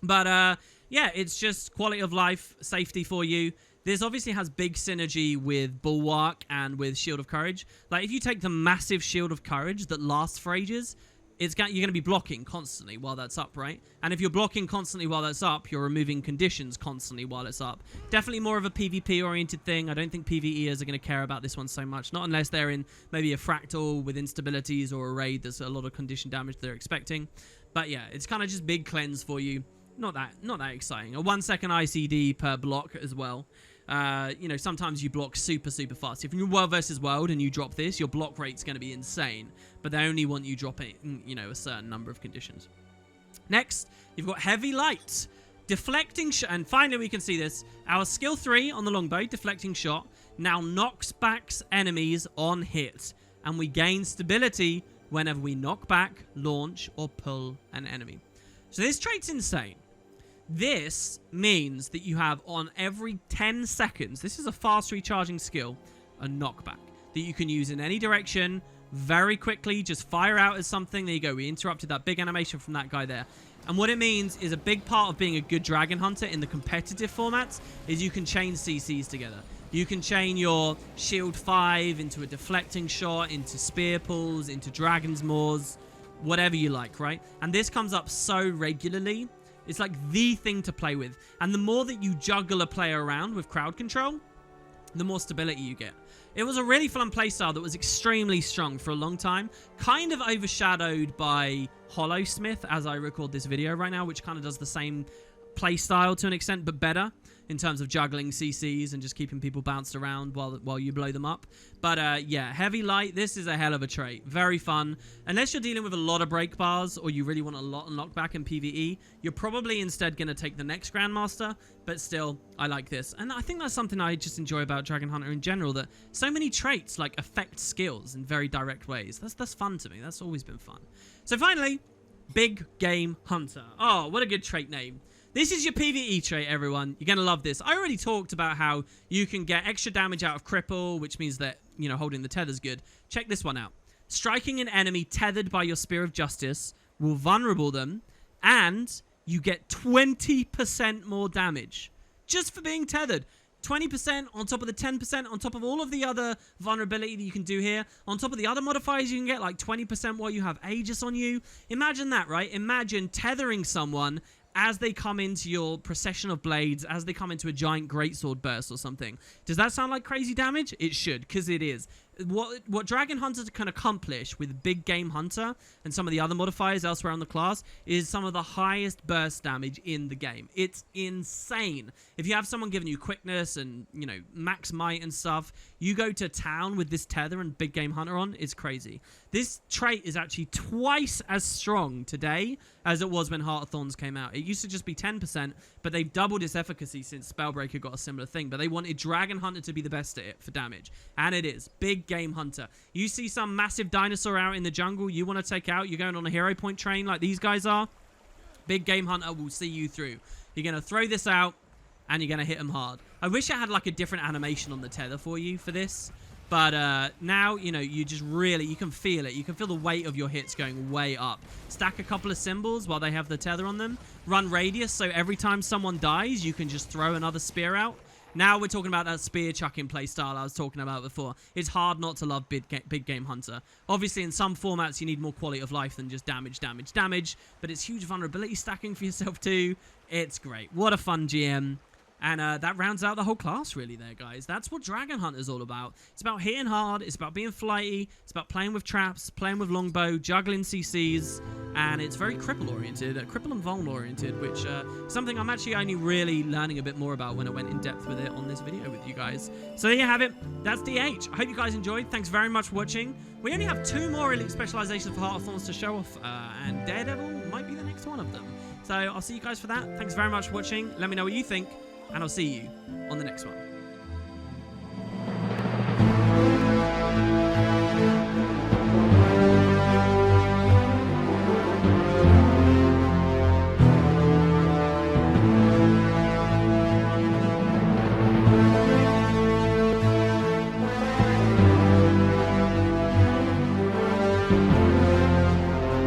A: But, yeah, it's just quality of life, safety for you. This obviously has big synergy with Bulwark and with Shield of Courage. Like, if you take the massive Shield of Courage that lasts for ages, you're going to be blocking constantly while that's up, right? And if you're blocking constantly while that's up, you're removing conditions constantly while it's up. Definitely more of a PvP-oriented thing. I don't think PvEers are going to care about this one so much. Not unless they're in maybe a fractal with instabilities or a raid that's a lot of condition damage they're expecting. But yeah, it's kind of just big cleanse for you. Not that exciting. A 1 second ICD per block as well. You know, sometimes you block super fast. If you're World versus World and you drop this, your block rate's going to be insane. But they only want you drop it in, you know, a certain number of conditions. Next, you've got Heavy Light. Deflecting shot. And finally, we can see this. Our skill 3 on the Longbow, Deflecting Shot, now knocks back enemies on hit. And we gain stability whenever we knock back, launch, or pull an enemy. So this trait's insane. This means that you have on every 10 seconds, this is a fast recharging skill, a knockback that you can use in any direction very quickly. Just fire out as something. There you go. We interrupted that big animation from that guy there. And what it means is a big part of being a good Dragonhunter in the competitive formats is you can chain CCs together. You can chain your Shield 5 into a deflecting shot, into spear pulls, into Dragon's Maws, whatever you like, right? And this comes up so regularly. It's like the thing to play with. And the more that you juggle a player around with crowd control, the more stability you get. It was a really fun playstyle that was extremely strong for a long time. Kind of overshadowed by Hollowsmith as I record this video right now, which kind of does the same playstyle to an extent, but better. in terms of juggling CCs and just keeping people bounced around while you blow them up. But yeah, heavy light, this is a hell of a trait. Very fun. Unless you're dealing with a lot of break bars or you really want a lot of knockback in PvE, you're probably instead going to take the next Grandmaster. But still, I like this. And I think that's something I just enjoy about Dragonhunter in general, that so many traits like affect skills in very direct ways. That's fun to me. That's always been fun. So finally, Big Game Hunter. Oh, what a good trait name. This is your PvE trait, everyone. You're going to love this. I already talked about how you can get extra damage out of cripple, which means that, you know, holding the tether's good. Check this one out. Striking an enemy tethered by your Spear of Justice will vulnerable them, and you get 20% more damage just for being tethered. 20% on top of the 10%, on top of all of the other vulnerability that you can do here, on top of the other modifiers you can get, like 20% while you have Aegis on you. Imagine that, right? Imagine tethering someone as they come into your procession of blades, as they come into a giant greatsword burst or something. Does that sound like crazy damage? It should, because it is. What Dragonhunter can accomplish with Big Game Hunter and some of the other modifiers elsewhere on the class is some of the highest burst damage in the game. It's insane. If you have someone giving you quickness and, you know, max might and stuff, you go to town with this tether and Big Game Hunter on, it's crazy. This trait is actually twice as strong today as it was when Heart of Thorns came out. It used to just be 10%, but they've doubled its efficacy since Spellbreaker got a similar thing. But they wanted Dragonhunter to be the best at it for damage. And it is. Big Game Hunter. You see some massive dinosaur out in the jungle you want to take out, you're going on a hero point train like these guys are, Big Game Hunter will see you through. You're going to throw this out, and you're going to hit them hard. I wish I had like a different animation on the tether for you for this. But now, you know, you just really, you can feel it. You can feel the weight of your hits going way up. Stack a couple of symbols while they have the tether on them. Run radius, so every time someone dies, you can just throw another spear out. Now we're talking about that spear chucking playstyle I was talking about before. It's hard not to love Big Game Hunter. Obviously, in some formats, you need more quality of life than just damage. But it's huge vulnerability stacking for yourself too. It's great. What a fun GM. And that rounds out the whole class, really, there, guys. That's what Dragonhunter is all about. It's about hitting hard. It's about being flighty. It's about playing with traps, playing with Longbow, juggling CCs. And it's very cripple-oriented, cripple and vuln-oriented, which is something I'm actually only really learning a bit more about when I went in depth with it on this video with you guys. So there you have it. That's DH. I hope you guys enjoyed. Thanks very much for watching. We only have 2 more elite specializations for Heart of Thorns to show off, and Daredevil might be the next one of them. So I'll see you guys for that. Thanks very much for watching. Let me know what you think. And I'll see you on the next one.